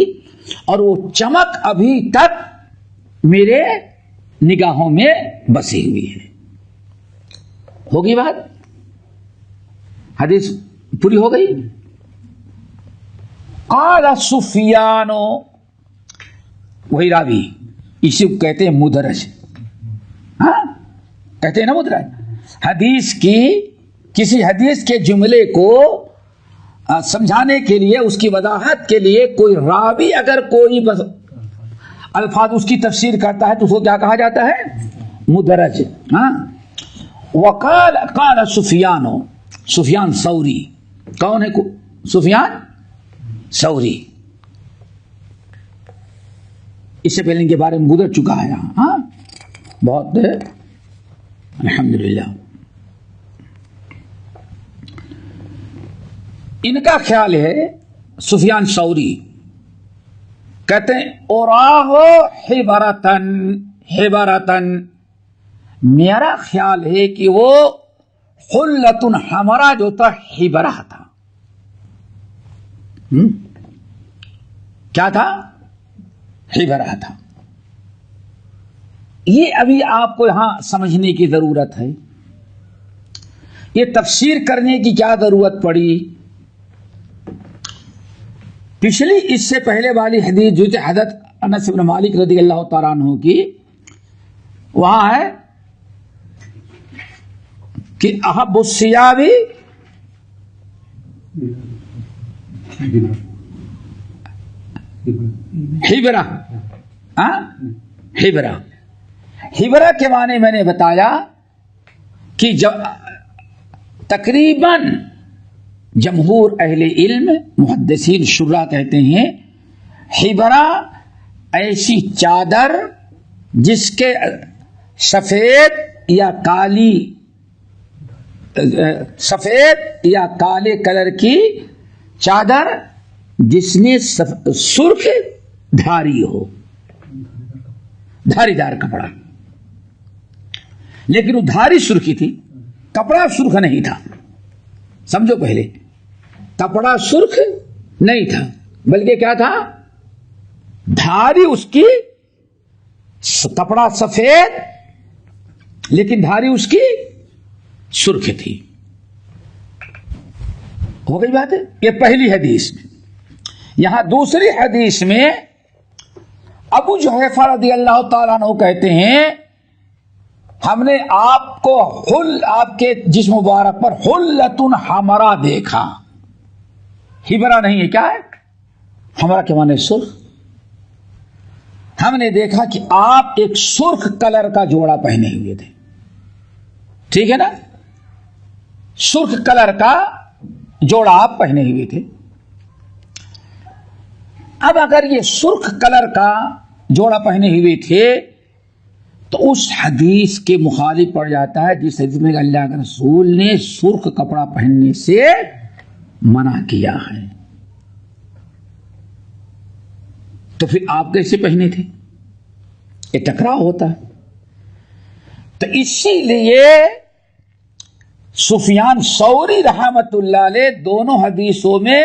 اور وہ چمک ابھی تک میرے نگاہوں میں بسی ہوئی ہے. ہوگی بات؟ حدیث پوری ہو گئی. قال سفیان، وہی راوی، اسی کو کہتے ہیں مدرج. ہاں کہتے ہیں نا مدرج. حدیث کی کسی حدیث کے جملے کو سمجھانے کے لیے، اس کی وضاحت کے لیے کوئی راوی اگر کوئی الفاظ اس کی تفسیر کرتا ہے تو اس کو کیا کہا جاتا ہے؟ مدرج. ہاں وقال قال سفیان ثوری. کون ہے سفیان ثوری؟ اس سے پہلے ان کے بارے میں گزر چکا ہے. ہاں بہت الحمدللہ. ان کا خیال ہے سفیان ثوری کہتے ہیں اوراہو حبرتن، میرا خیال ہے کہ وہ حلۃ حمرا جو تھا حبرہ تھا. کیا تھا؟ حبرہ تھا. یہ ابھی آپ کو یہاں سمجھنے کی ضرورت ہے. یہ تفسیر کرنے کی کیا ضرورت پڑی؟ پچھلی اس سے پہلے والی حدیث جو تھی حضرت انس بن مالک رضی اللہ تعالیٰ عنہ کی، وہاں ہے کہ احب الثیاب حبرہ. حبرہ کے معنی میں نے بتایا کہ تقریباً جمہور اہل علم محدثین شرح کہتے ہیں حبرہ ایسی چادر جس کے سفید یا کالے کلر کی چادر جس میں سرخ دھاری ہو، دھاری دار کپڑا. لیکن وہ دھاری سرخی تھی، کپڑا سرخ نہیں تھا. سمجھو پہلے، کپڑا سرخ نہیں تھا بلکہ کیا تھا؟ دھاری. اس کی کپڑا سفید لیکن دھاری اس کی سرخ تھی. ہو گئی بات ہے. یہ پہلی حدیث میں. یہاں دوسری حدیث میں ابو جحیفہ رضی اللہ تعالیٰ عنہ کہتے ہیں ہم نے آپ کے جسم مبارک پر حلۃ حمرا دیکھا. حبرہ نہیں ہے، کیا ہے؟ حمرا کے معنی سرخ. ہم نے دیکھا کہ آپ ایک سرخ کلر کا جوڑا پہنے ہوئے تھے. ٹھیک ہے نا؟ سرخ کلر کا جوڑا آپ پہنے ہوئے تھے. اب اگر یہ سرخ کلر کا جوڑا پہنے ہوئے تھے تو اس حدیث کے مخالف پڑ جاتا ہے جس حدیث میں اللہ کے رسول نے سرخ کپڑا پہننے سے منع کیا ہے. تو پھر آپ کیسے پہنے تھے؟ یہ ٹکراؤ ہوتا ہے. تو اسی لیے سفیان ثوری رحمت اللہ علیہ دونوں حدیثوں میں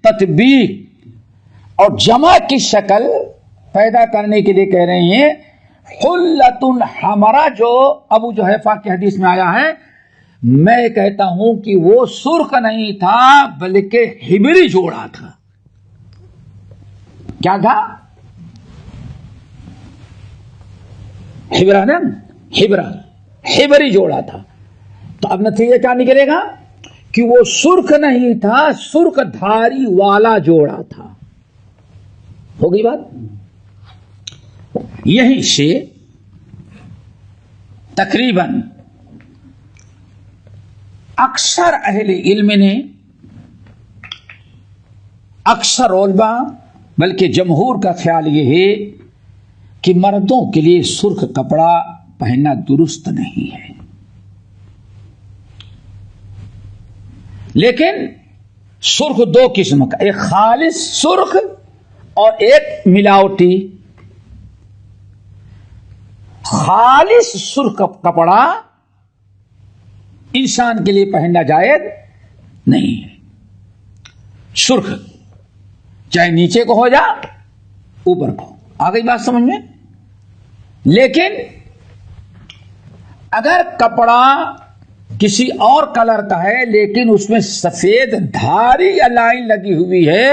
تطبیق اور جمع کی شکل پیدا کرنے کے لیے کہہ رہے ہیں حلۃ حمرا. جو ابو جحیفہ کی حدیث میں آیا ہے، میں کہتا ہوں کہ وہ سرخ نہیں تھا بلکہ حبری جوڑا تھا. کیا تھا؟ حبرہ نا، حبری جوڑا تھا. تو اب نتیجہ کیا نکلے گا کہ وہ سرخ نہیں تھا، سرخ دھاری والا جوڑا تھا. ہو گئی بات؟ یہیں سے تقریباً اکثر اہل علم نے، اکثر علماء بلکہ جمہور کا خیال یہ ہے کہ مردوں کے لیے سرخ کپڑا پہننا درست نہیں ہے. لیکن سرخ دو قسم کا، ایک خالص سرخ اور ایک ملاوٹی. خالص سرخ کپڑا انسان کے لیے پہننا جائز نہیں ہے. سرخ چاہے نیچے کو ہو جا اوپر کو. آ گئی بات سمجھ میں؟ لیکن اگر کپڑا کسی اور کلر کا ہے لیکن اس میں سفید دھاری یا لائن لگی ہوئی ہے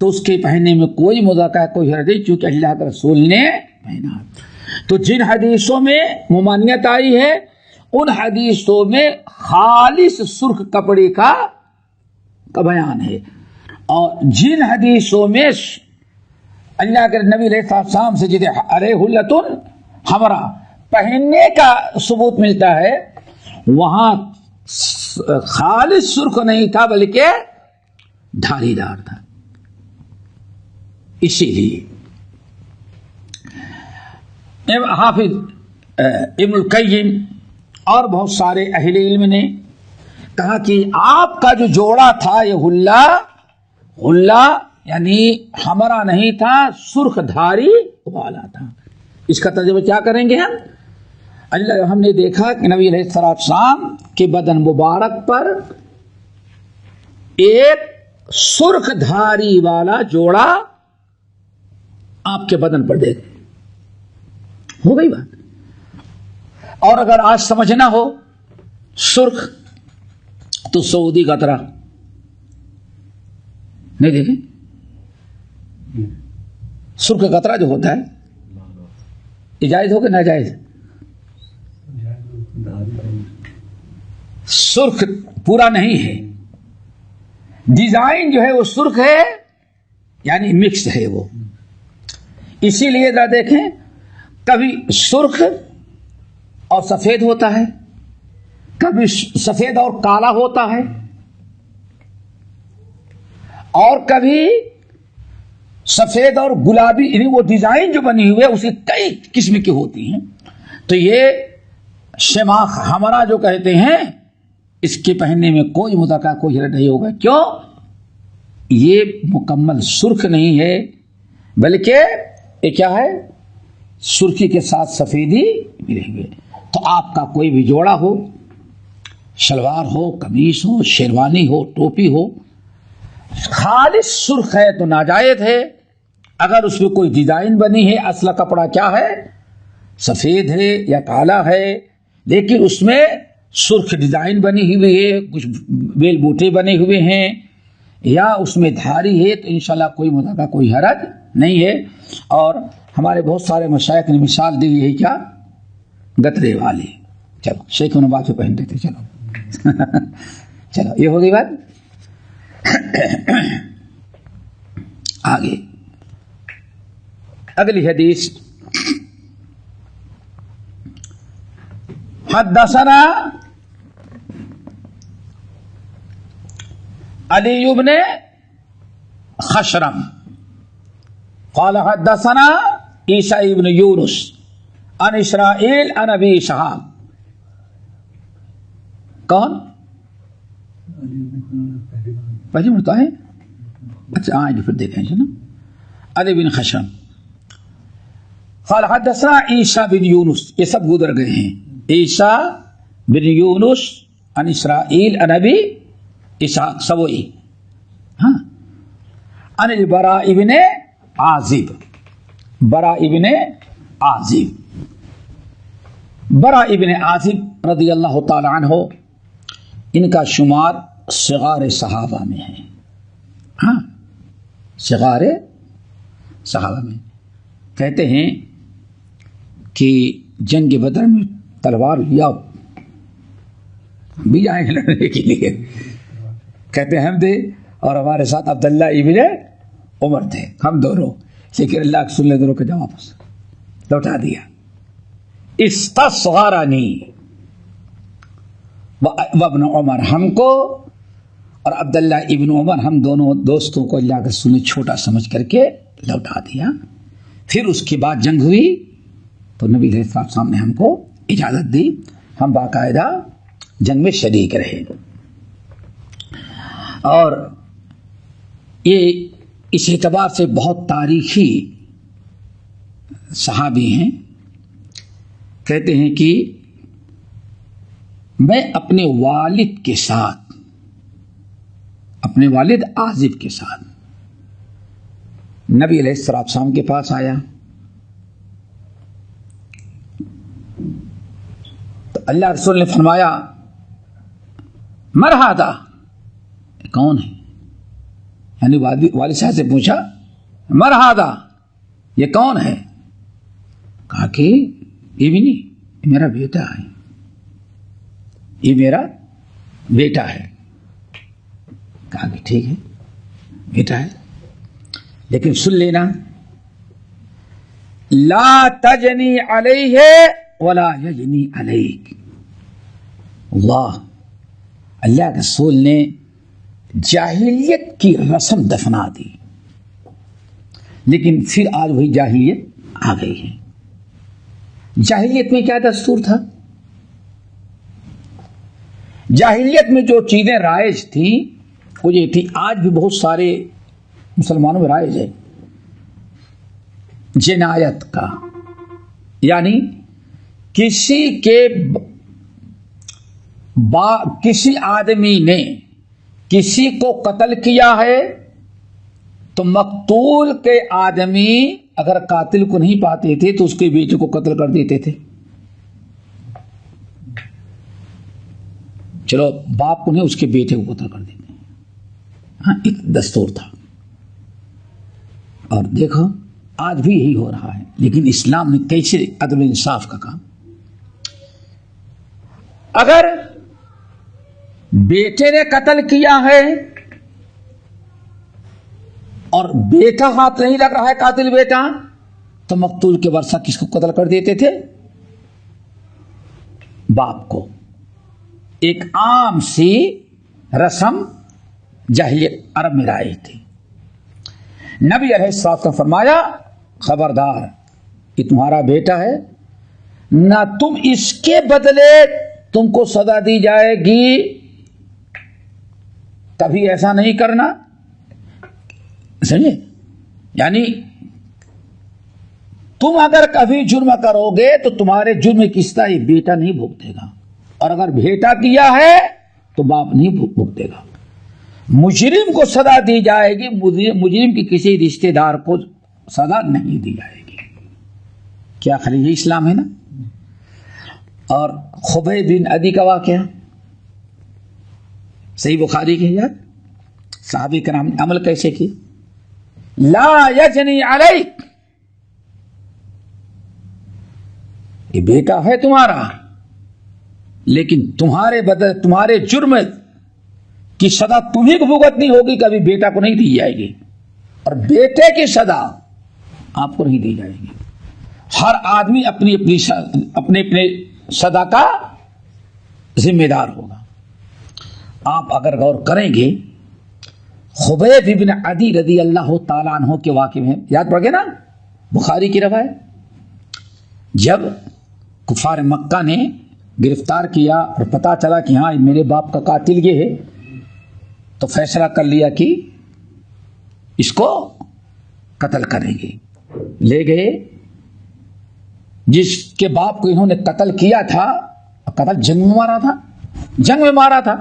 تو اس کے پہننے میں کوئی مذاکرہ، کوئی حرج نہیں، چونکہ اللہ کے رسول نے پہنا. تو جن حدیثوں میں ممانعت آئی ہے ان حدیثوں میں خالص سرخ کپڑے کا بیان ہے، اور جن حدیثوں میں اللہ کے نبی علیہ السلام سے جدے ارے حلتن ہمرا پہننے کا ثبوت ملتا ہے وہاں خالص سرخ نہیں تھا بلکہ دھاری دار تھا. اسی لیے حافظ ابن القیم اور بہت سارے اہل علم نے کہا کہ آپ کا جو جوڑا تھا یہ حلہ یعنی ہمرا نہیں تھا، سرخ دھاری والا تھا. اس کا ترجمہ کیا کریں گے ہم نے دیکھا کہ نبی علیہ السلام کے بدن مبارک پر ایک سرخ دھاری والا جوڑا آپ کے بدن پر دیکھ. ہو گئی بات؟ اور اگر آج سمجھنا ہو سرخ تو سعودی قطرہ نہیں دیکھیں. سرخ قطرہ جو ہوتا ہے جائز ہو کہ ناجائز؟ سرخ پورا نہیں ہے، ڈیزائن جو ہے وہ سرخ ہے یعنی مکس ہے وہ. اسی لیے ذرا دیکھیں کبھی سرخ اور سفید ہوتا ہے، کبھی سفید اور کالا ہوتا ہے، اور کبھی سفید اور گلابی، یعنی وہ ڈیزائن جو بنی ہوئی ہے اسی کئی قسم کی ہوتی ہیں. تو یہ شماخ ہمارا جو کہتے ہیں اس کے پہننے میں کوئی مذاکرہ، کوئی حرج نہیں ہوگا. کیوں؟ یہ مکمل سرخ نہیں ہے بلکہ یہ کیا ہے، سرخی کے ساتھ سفیدی ملے ہوئے. تو آپ کا کوئی بھی جوڑا ہو، شلوار ہو، قمیص ہو، شیروانی ہو، ٹوپی ہو، خالص سرخ ہے تو ناجائز ہے. اگر اس میں کوئی ڈیزائن بنی ہے، اصل کپڑا کیا ہے، سفید ہے یا کالا ہے لیکن اس میں سرخ ڈیزائن بنی ہوئی ہے، کچھ بیل بوٹے بنے ہوئے ہیں یا اس میں دھاری ہے تو انشاءاللہ کوئی مذاکرہ، کوئی حرج نہیں ہے. اور ہمارے بہت سارے مشائخ نے مثال دی ہے کیا، گترے والے. چلو شیخ نواز پہ پہن دیتے. چلو چلو یہ ہو گئی بات. آگے اگلی حدیث. حدثنا علی بن خشرم قال حدثنا عیسی بن یونس عن اسرائیل عن ابی شہاب. کون؟ پہلی مرتبہ ہے؟ اچھا آج پھر دیکھیں نا. علی بن خشرم قال حدثنا عیسی بن یونس، یہ سب گزر گئے ہیں. عیسی بن یونس عن اسرائیل عن ابی اسحاق سوئی. ہاں. عن البراء ابن عازب، براء ابن عازب، براء ابن عازب رضی اللہ تعالی عنہ، ان کا شمار صغار صحابہ میں ہے. ہاں صغار صحابہ میں. کہتے ہیں کہ جنگ بدر میں تلوار لیا ہم بھی جائیں گے لڑنے کے لیے. کہتے ہیں ہم تھے اور ہمارے ساتھ عبداللہ ابن عمر تھے, ہم دونوں. لیکن اللہ کے رسول نے دونوں کو جواب لوٹا دیا. استصغرنی وابن عمر, ہم کو اور عبداللہ ابن عمر, ہم دونوں دوستوں کو اللہ کے رسول نے چھوٹا سمجھ کر کے لوٹا دیا. پھر اس کے بعد جنگ ہوئی تو نبی علیہ السلام نے ہم کو اجازت دی, ہم باقاعدہ جنگ میں شریک رہے. اور یہ اس اعتبار سے بہت تاریخی صحابی ہیں. کہتے ہیں کہ میں اپنے والد کے ساتھ, اپنے والد عازب کے ساتھ نبی علیہ السلام کے پاس آیا تو اللہ رسول نے فرمایا مرحبا, کون ہے؟ یعنی والد صاحب سے پوچھا مرحبا یہ کون ہے؟ کہا کہ یہ بھی نہیں, یہ میرا بیٹا ہے, یہ میرا بیٹا ہے. کہا کہ ٹھیک ہے بیٹا ہے, لیکن سن لینا لا تجنی علیہ ولا یجنی علیک. اللہ کے رسول نے جاہلیت کی رسم دفنا دی, لیکن پھر آج وہی جاہلیت آ گئی ہے. جاہلیت میں کیا دستور تھا؟ جاہلیت میں جو چیزیں رائج تھیں وہ یہ تھی, آج بھی بہت سارے مسلمانوں میں رائج ہے, جنایت کا, یعنی کسی آدمی نے کسی کو قتل کیا ہے تو مقتول کے آدمی اگر قاتل کو نہیں پاتے تھے تو اس کے بیٹے کو قتل کر دیتے تھے. چلو باپ کو نہیں, اس کے بیٹے کو قتل کر دیتے. ہاں ایک دستور تھا. اور دیکھو آج بھی یہی ہو رہا ہے, لیکن اسلام نے کیسے عدل و انصاف کا کام. اگر بیٹے نے قتل کیا ہے اور بیٹا ہاتھ نہیں لگ رہا ہے, قاتل بیٹا, تو مقتول کے ورثہ کس کو قتل کر دیتے تھے؟ باپ کو. ایک عام سی رسم جاہلیت عرب میں رائج تھی. نبی علیہ السلام نے فرمایا خبردار, یہ تمہارا بیٹا ہے, نہ تم اس کے بدلے تم کو سزا دی جائے گی, کبھی ایسا نہیں کرنا. سمجھے؟ یعنی تم اگر کبھی جرم کرو گے تو تمہارے جرم کی سزا یہ بیٹا نہیں بھگتے گا, اور اگر بیٹا کیا ہے تو باپ نہیں بھگتے گا. مجرم کو سزا دی جائے گی, مجرم کی کسی رشتہ دار کو سزا نہیں دی جائے گی. کیا خالی یہ اسلام ہے نا. اور خبیب بن عدی کا واقعہ صحیح بخاری کے یاد, صحابی کرام نے عمل کیسے کی. لا یجنی علیک, یہ بیٹا ہے تمہارا, لیکن تمہارے جرم کی سزا تمہیں کو بھگتنی ہوگی, کبھی بیٹا کو نہیں دی جائے گی, اور بیٹے کی سزا آپ کو نہیں دی جائے گی. ہر آدمی اپنی سزا کا ذمہ دار ہوگا. آپ اگر غور کریں گے خبیب بن عدی رضی اللہ تعالیٰ عنہ کے واقعے میں یاد پڑ گئے نا, بخاری کی روایت, جب کفار مکہ نے گرفتار کیا اور پتا چلا کہ ہاں میرے باپ کا قاتل یہ ہے, تو فیصلہ کر لیا کہ اس کو قتل کریں گے. لے گئے جس کے باپ کو انہوں نے قتل کیا تھا, قتل جنگ میں مارا تھا,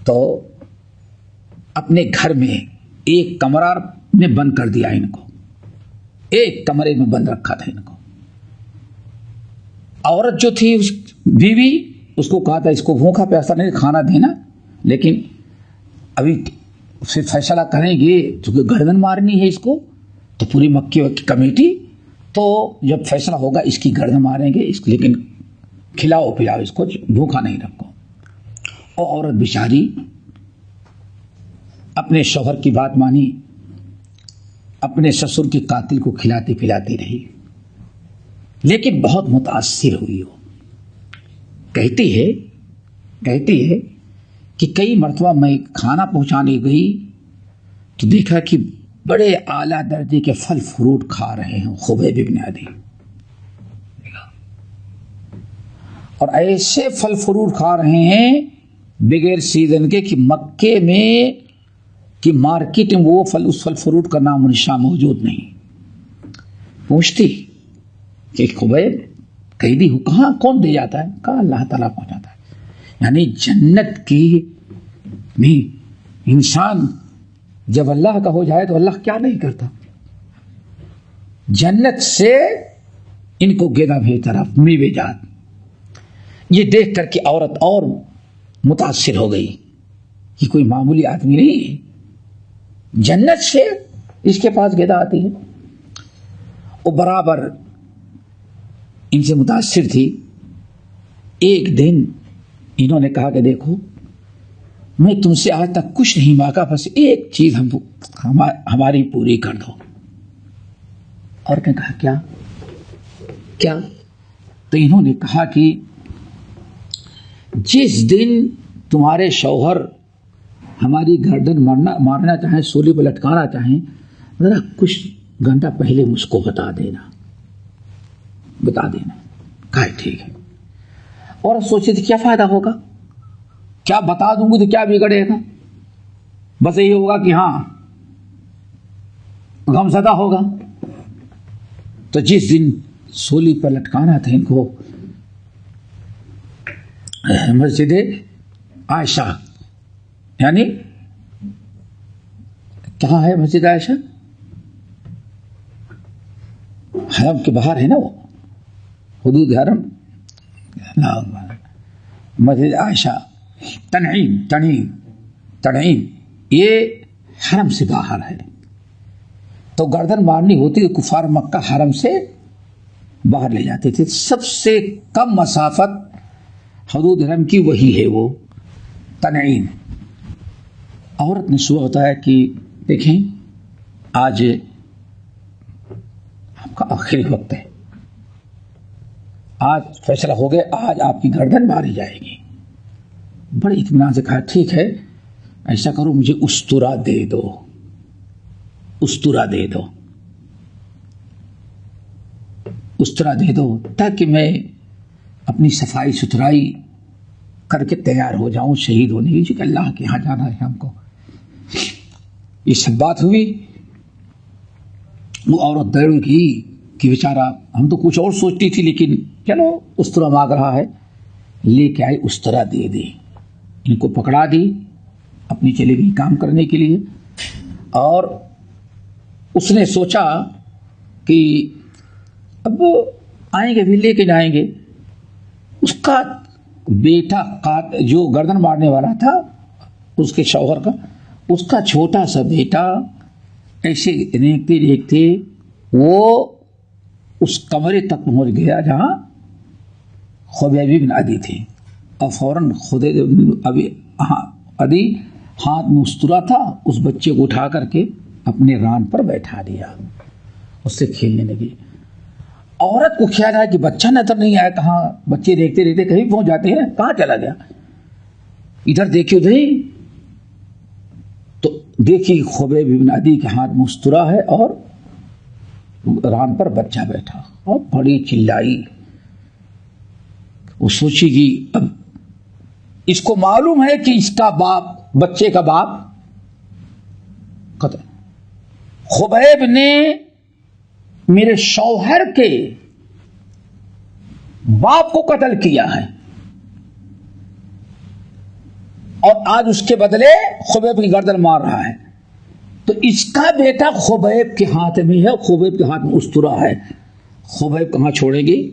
تو اپنے گھر میں ایک کمرہ میں بند کر دیا ان کو, ایک کمرے میں بند رکھا تھا ان کو. عورت جو تھی بیوی, اس کو کہا تھا اس کو بھوکا پیاسا نہیں کھانا دینا, لیکن ابھی پھر فیصلہ کریں گے چونکہ گردن مارنی ہے اس کو, تو پوری مکی کی کمیٹی, تو جب فیصلہ ہوگا اس کی گردن ماریں گے اس کو, لیکن کھلاؤ پلاؤ اس کو، بھوکا نہیں رکھو۔ اور عورت بیچاری اپنے شوہر کی بات مانی، اپنے سسر کے قاتل کو کھلاتی پلاتی رہی، لیکن بہت متاثر ہوئی۔ وہ کہتی ہے کہ کئی مرتبہ میں کھانا پہنچانے گئی تو دیکھا کہ بڑے اعلیٰ درجے کے پھل فروٹ کھا رہے ہیں خبیب بن عدی، اور ایسے پھل فروٹ کھا رہے ہیں بغیر سیزن کے کہ مکے میں کہ مارکیٹ میں وہ اس پھل فروٹ کا نام و نشان موجود نہیں۔ پوچھتی کہ خبیب قیدی ہو کہاں، کون دے جاتا ہے؟ کہا اللہ تعالیٰ پہنچاتا ہے۔ یعنی جنت کی میں انسان جب اللہ کا ہو جائے تو اللہ کیا نہیں کرتا، جنت سے ان کو گیدا بھیجتا رہا، میوے جات۔ یہ دیکھ کر کے عورت اور متاثر ہو گئی، یہ کوئی معمولی آدمی نہیں ہے، جنت سے اس کے پاس گیدا آتی ہے۔ وہ برابر ان سے متاثر تھی۔ ایک دن انہوں نے کہا کہ دیکھو میں تم سے آج تک کچھ نہیں مانگا، بس ایک چیز ہماری پوری کر دو۔ اور کہا کیا؟ تو انہوں نے کہا کہ جس دن تمہارے شوہر ہماری گردن مارنا چاہیں، سولی پہ لٹکانا چاہیں، ذرا کچھ گھنٹہ پہلے مجھ کو بتا دینا۔ کہا ٹھیک ہے۔ اور سوچے تھے کیا فائدہ ہوگا، کیا بتا دوں گی تو کیا بگڑے گا، بس یہ ہوگا کہ ہاں غم زدہ ہوگا۔ تو جس دن سولی پر لٹکانا تھا ان کو، مسجد عائشہ، یعنی کہاں ہے مسجد عائشہ؟ حرم کے باہر ہے نا، وہ حدود حرم، مسجد عائشہ تنعیم یہ حرم سے باہر ہے۔ تو گردن مارنی ہوتی تو کفار مکہ حرم سے باہر لے جاتے تھے۔ سب سے کم مسافت حدود حرم کی وہی ہے، وہ تنعیم۔ عورت نے صبح بتایا کہ دیکھیں آج آپ کا آخری وقت ہے، آج فیصلہ ہو گیا، آج آپ کی گردن ماری جائے گی۔ بڑے اطمینان سے کہا ٹھیک ہے، ایسا کرو مجھے استرا دے دو، استرا دے دو، استرا دے دو، تاکہ میں اپنی صفائی ستھرائی کر کے تیار ہو جاؤں شہید ہونے کی، کہ اللہ کے یہاں جانا ہے ہم کو۔ یہ سب بات ہوئی، وہ عورت دوڑ کی کہ بیچارہ ہم تو کچھ اور سوچتی تھی، لیکن چلو استرا مانگ رہا ہے، لے کے آئی، استرا دے دی، ان کو پکڑا دی، اپنی چلی گئی کام کرنے کے لیے۔ اور اس نے سوچا کہ اب آئیں گے بھی لے کے جائیں گے۔ اس کا بیٹا جو گردن مارنے والا تھا اس کے شوہر کا، اس کا چھوٹا سا بیٹا ایسے دیکھتے دیکھتے وہ اس کمرے تک پہنچ گیا جہاں خبیب بن عدی تھے، اور فوراً خبیب بن عدی ہاتھ میں استرا تھا، اس بچے کو اٹھا کر کے اپنے ران پر بیٹھا دیا، اس سے کھیلنے لگی۔ عورت کو خیال آیا کہ بچہ نظر نہیں آیا، کہاں بچے دیکھتے دیکھتے کہیں پہنچ جاتے ہیں، کہاں چلا گیا، ادھر دیکھیے ادھر، تو دیکھی خبیب بن عدی کے ہاتھ میں استرا ہے اور ران پر بچہ بیٹھا، اور بڑی چلائی۔ وہ سوچی گی اب اس کو معلوم ہے کہ اس کا باپ، بچے کا باپ قتل، خبیب نے میرے شوہر کے باپ کو قتل کیا ہے، اور آج اس کے بدلے خبیب کی گردن مار رہا ہے، تو اس کا بیٹا خبیب کے ہاتھ میں ہے، خبیب کے ہاتھ میں استرا ہے، خبیب کہاں چھوڑیں گے،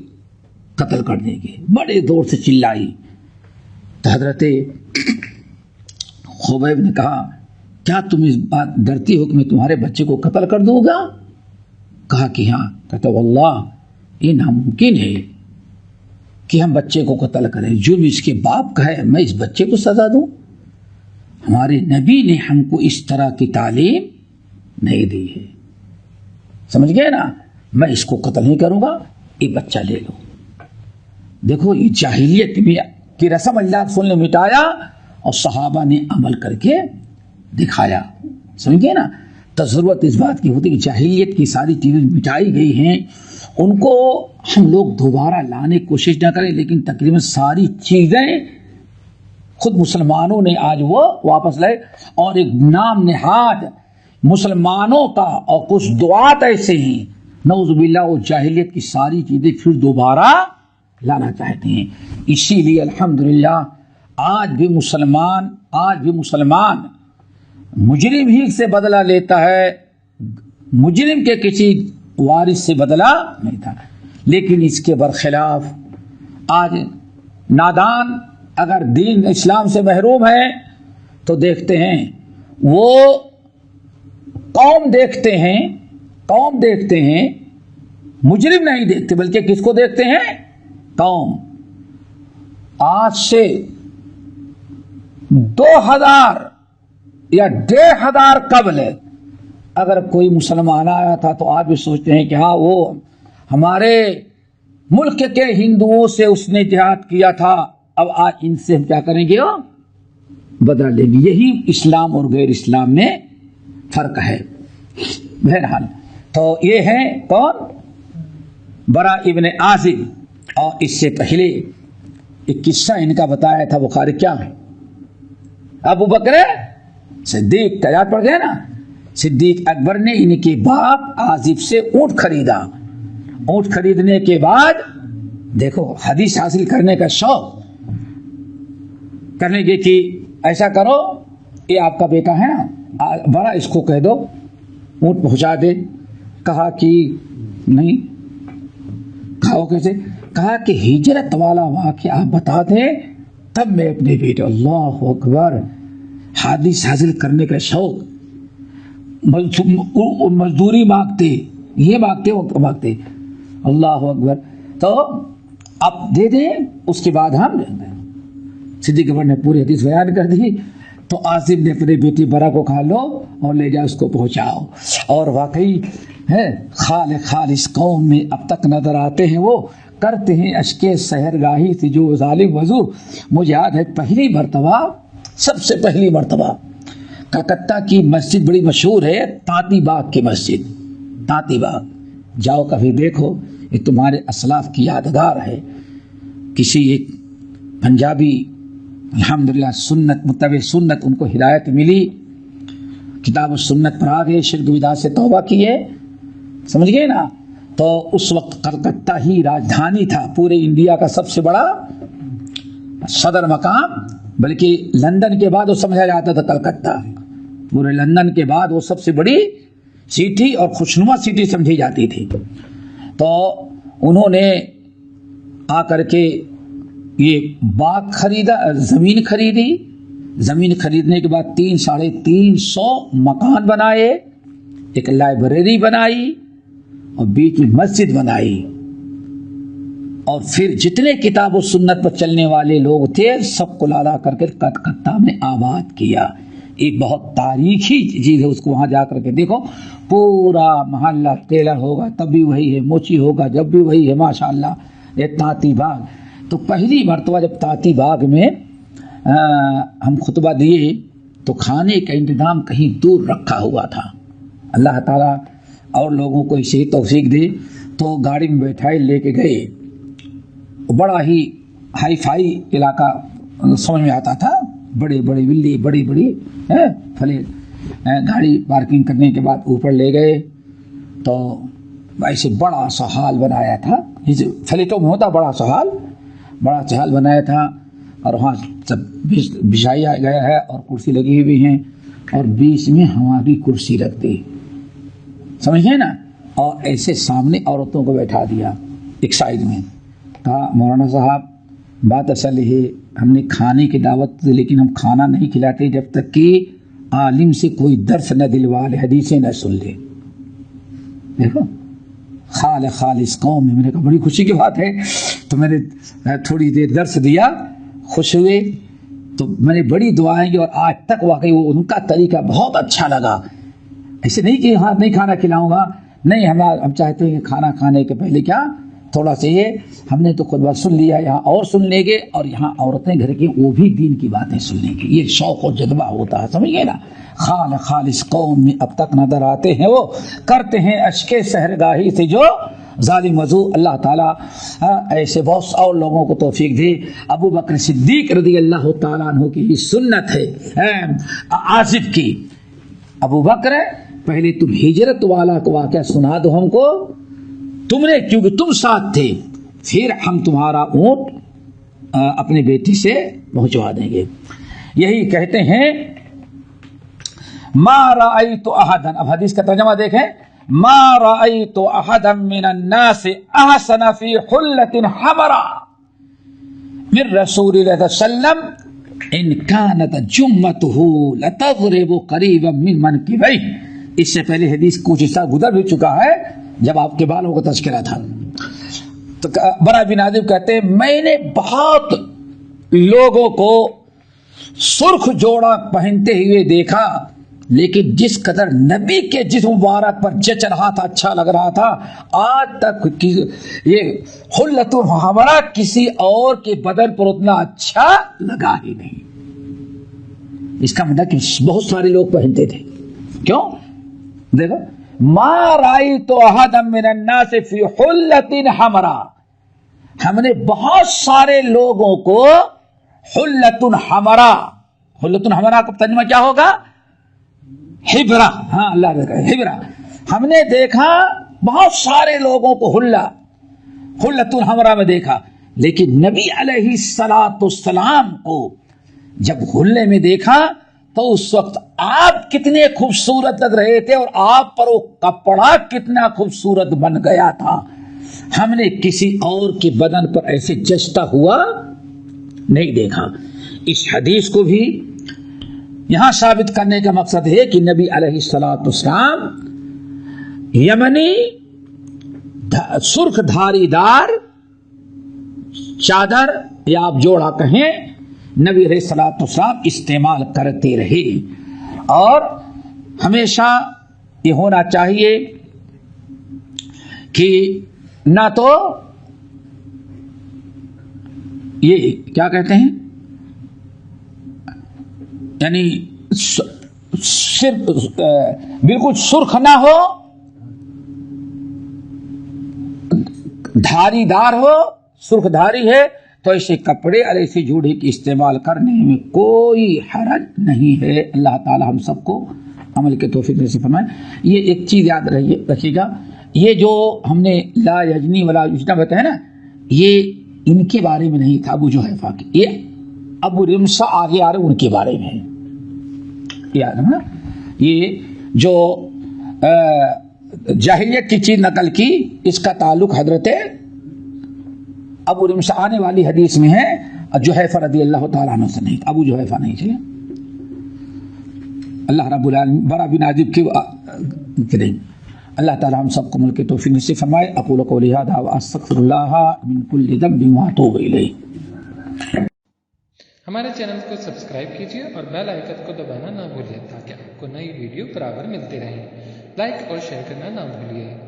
قتل کر دیں گے۔ بڑے زور سے چلائی تو حضرت خبیب نے کہا کیا تم اس بات ڈرتی ہو کہ میں تمہارے بچے کو قتل کر دوں گا؟ کہا کہ ہاں۔ کہتا واللہ یہ ناممکن ہے، کہ ہم بچے کو قتل کریں، جرم اس کے باپ کا ہے، میں اس بچے کو سزا دوں؟ ہمارے نبی نے ہم کو اس طرح کی تعلیم نہیں دی ہے، سمجھ گئے نا؟ میں اس کو قتل نہیں کروں گا، یہ بچہ لے لو۔ دیکھو یہ جاہلیت میں کی رسم اللہ کے رسول نے مٹایا اور صحابہ نے عمل کر کے دکھایا، سمجھ گئے نا؟ تو ضرورت اس بات کی ہوتی کہ جاہلیت کی ساری چیزیں مٹائی گئی ہیں، ان کو ہم لوگ دوبارہ لانے کی کوشش نہ کریں، لیکن تقریباً ساری چیزیں خود مسلمانوں نے آج وہ واپس لائے، اور ایک نام نہاد مسلمانوں کا اور کچھ دعات ایسے ہیں نعوذ باللہ وہ جاہلیت کی ساری چیزیں پھر دوبارہ لانا چاہتے ہیں۔ اسی لیے الحمدللہ آج بھی مسلمان مجرم ہی سے بدلہ لیتا ہے، مجرم کے کسی وارث سے بدلہ نہیں تھا، لیکن اس کے برخلاف آج نادان اگر دین اسلام سے محروم ہے تو دیکھتے ہیں وہ قوم دیکھتے ہیں، مجرم نہیں دیکھتے بلکہ کس کو دیکھتے ہیں؟ قوم۔ آج سے 2000 یا 1500 قبل اگر کوئی مسلمان آیا تھا تو آپ بھی سوچتے ہیں کہ ہاں وہ ہمارے ملک کے ہندوؤں سے اس نے جہاد کیا تھا، اب آج ان سے ہم کیا کریں گے؟ بدلہ لیں گے۔ یہی اسلام اور غیر اسلام میں فرق ہے۔ بہرحال تو یہ ہے کون؟ برا ابن عازب، اور اس سے پہلے ایک قصہ ان کا بتایا تھا بخاری، کیا ہے؟ ابو بکر صدیق کا یاد پڑ گیا نا؟ صدیق اکبر نے ان کے باپ عازب سے اونٹ خریدا، اونٹ خریدنے کے بعد دیکھو حدیث حاصل کرنے کا شوق کرنے کے کہ ایسا کرو، یہ آپ کا بیٹا ہے نا، بڑا اس کو کہہ دو اونٹ پہنچا دے۔ کہا کہ نہیں، کہا وہ کیسے؟ کہا کہ ہجرت والا واقعہ آپ بتا دیں تب میں اپنے بیٹے، اللہ اکبر، حدیث حاصل کرنے کا شوق، مزدوری مانگتے، یہ مانگتے وہ مانگتے، اللہ اکبر، تو آپ دے دیں اس کے بعد ہم دیں گے۔ صدیق اکبر نے پوری حدیث بیان کر دی تو عاصم نے اپنے بیٹی برا کو کھا لو اور لے جا اس کو پہنچاؤ، اور واقعی ہے خال اس قوم میں اب تک نظر آتے ہیں، وہ کرتے ہیں اشکے سحرگاہی سے جو ظالم وضو۔ مجھے یاد ہے پہلی مرتبہ، سب سے پہلی مرتبہ کلکتہ کی مسجد بڑی مشہور ہے، تاتی باغ کی مسجد، تاتی باغ، جاؤ کبھی دیکھو، یہ تمہارے اسلاف کی یادگار ہے۔ کسی ایک پنجابی الحمدللہ سنت متبع سنت ان کو ہدایت ملی، کتاب و سنت پر آ گئے، شرک بدعت سے توبہ کیے، سمجھ گئے نا؟ تو اس وقت کلکتہ ہی راجدھانی تھا، پورے انڈیا کا سب سے بڑا صدر مقام، بلکہ لندن کے بعد وہ سمجھا جاتا تھا کلکتہ، پورے لندن کے بعد وہ سب سے بڑی سٹی اور خوشنما سٹی سمجھی جاتی تھی۔ تو انہوں نے آ کر کے یہ باغ خریدا، زمین خریدی، زمین خریدنے کے بعد 300 مکان بنائے، ایک لائبریری بنائی اور بیچ میں مسجد بنائی، اور پھر جتنے کتاب و سنت پر چلنے والے لوگ تھے سب کو لالا کر کے کلکتہ میں آباد کیا۔ ایک بہت تاریخی چیز ہے، اس کو وہاں جا کر کے دیکھو، پورا محلہ ٹیلر ہوگا تب بھی وہی ہے، موچی ہوگا جب بھی وہی ہے، ماشاءاللہ۔ یہ تاتی باغ، تو پہلی مرتبہ جب تاتی باغ میں ہم خطبہ دیے تو کھانے کا انتظام کہیں دور رکھا ہوا تھا، اللہ تعالیٰ اور لوگوں کو اسے توفیق دے، تو گاڑی میں بیٹھائے لے کے گئے، بڑا ہی ہائی فائی علاقہ سمجھ میں آتا تھا، بڑے بڑے ولی، بڑی بڑی فلے، گاڑی پارکنگ کرنے کے بعد اوپر لے گئے تو ایسے بڑا سا ہال بنایا تھا، فلیٹوں میں ہوتا بڑا سا ہال بنایا تھا، اور وہاں سب بچھایا گیا ہے اور کرسی لگی ہوئی ہیں، اور بیچ میں ہماری کرسی رکھ دی، سمجھے نا، اور ایسے سامنے عورتوں کو بیٹھا دیا ایک سائڈ میں۔ کہا مولانا صاحب بات اصل ہے، ہم نے کھانے کی دعوت دی لیکن ہم کھانا نہیں کھلاتے جب تک کہ عالم سے کوئی درس نہ دلوا لے، حدیثیں نہ سن لے۔ دیکھو خالص قوم میں. میں نے کہا بڑی خوشی کی بات ہے. تو میں نے تھوڑی دیر درس دیا, خوش ہوئے, تو میں نے بڑی دعائیں کی, اور آج تک واقعی وہ ان کا طریقہ بہت اچھا لگا. ایسے نہیں کہ ہاں نہیں کھانا کھلاؤں گا, نہیں, ہم چاہتے ہیں کہ کھانا کھانے کے پہلے کیا تھوڑا سا یہ ہم نے تو خطبہ سن لیا, یہاں اور سن لیں گے, اور یہاں عورتیں گھر کی وہ بھی دین کی باتیں سن لیں گے. یہ شوق و جذبہ ہوتا ہے, سمجھ گئے نا. خالص قوم میں اب تک نظر آتے ہیں, وہ کرتے ہیں اشکے سحرگاہی سے جو ظالم وضو. اللہ تعالیٰ ایسے بہت اور لوگوں کو توفیق دے. ابو بکر صدیق رضی اللہ تعالیٰ عنہ کی سنت ہے عازب کی. ابو بکر پہلے تم ہجرت والا کو واقعہ سنا دو ہم کو, تم نے, کیونکہ تم ساتھ تھے, پھر ہم تمہارا اونٹ اپنے بیٹی سے پہنچوا دیں گے. یہی کہتے ہیں ما رأیت احدا, اب حدیث کا ترجمہ دیکھیں, ما رأیت احدا من الناس احسن فی حلۃ حمراء من رسول اللہ صلی اللہ علیہ وسلم ان کانت جمته لتضرب قریبا من منکبیہ. اس سے پہلے حدیث کچھ حصہ گزر بھی چکا ہے جب آپ کے بالوں کا تذکرہ تھا. تو برا بن عازب کہتے ہیں میں نے بہت لوگوں کو سرخ جوڑا پہنتے ہوئے دیکھا, لیکن جس قدر نبی کے جسم مبارک پر جچ رہا تھا, اچھا لگ رہا تھا, آج تک یہ حلۃ الحمراء کسی اور کے بدن پر اتنا اچھا لگا ہی نہیں. اس کا مطلب کہ بہت سارے لوگ پہنتے تھے. کیوں؟ دیکھو, ما رأیت احدا من الناس فی حلۃ حمراء, ہم نے بہت سارے لوگوں کو حلۃ حمراء, حلۃ حمراء کا ترجمہ کیا ہوگا؟ حبرہ. ہاں اللہ نے کہا حبرہ. ہم نے دیکھا بہت سارے لوگوں کو حلۃ الحمراء میں دیکھا, لیکن نبی علیہ الصلوۃ والسلام کو جب حلے میں دیکھا تو اس وقت آپ کتنے خوبصورت لگ رہے تھے, اور آپ پر وہ کپڑا کتنا خوبصورت بن گیا تھا. ہم نے کسی اور کے بدن پر ایسے جچتا ہوا نہیں دیکھا. اس حدیث کو بھی یہاں ثابت کرنے کا مقصد ہے کہ نبی علیہ الصلوۃ والسلام یمنی سرخ دھاری دار چادر یا آپ جوڑا کہیں نبی علیہ الصلوۃ والسلام استعمال کرتے رہے. اور ہمیشہ یہ ہونا چاہیے کہ نہ تو یہ کیا کہتے ہیں, یعنی صرف بالکل سرخ نہ ہو, دھاری دار ہو, سرخ دھاری ہے تو ایسے کپڑے اور ایسے جوڑے کی استعمال کرنے میں کوئی حرج نہیں ہے. اللہ تعالی ہم سب کو عمل کے توفیق نصیب فرمائے. یہ ایک چیز یاد رکھیے گا, یہ جو ہم نے لا یجنی ولا یجنا بتایا نا, یہ ان کے بارے میں نہیں تھا ابو جحیفہ کے, یہ ابو رمسا آگے آ رہے ان کے بارے میں ہے. یاد ہے نا, یہ جو جاہلیت کی چیز نقل کی, اس کا تعلق حضرت ابو رمسا آنے والی حدیث میں ہے, جحیفہ رضی اللہ تعالیٰ عنہ سے نہیں, ابو جحیفہ نہیں. چلے اللہ رب العالمین برا بن عازب کی کریں. اللہ تعالیٰ ہم سب کو ملک توفیق نصیب فرمائے. اقول قولی ھذا واستغفر اللہ من کل ذنب واتوب الیہ. ہمارے چینل کو سبسکرائب کیجیے اور بیل آئیکن کو دبانا نہ بھولیے تاکہ آپ کو نئی ویڈیو برابر ملتی رہیں. لائک اور شیئر کرنا نہ بھولیے.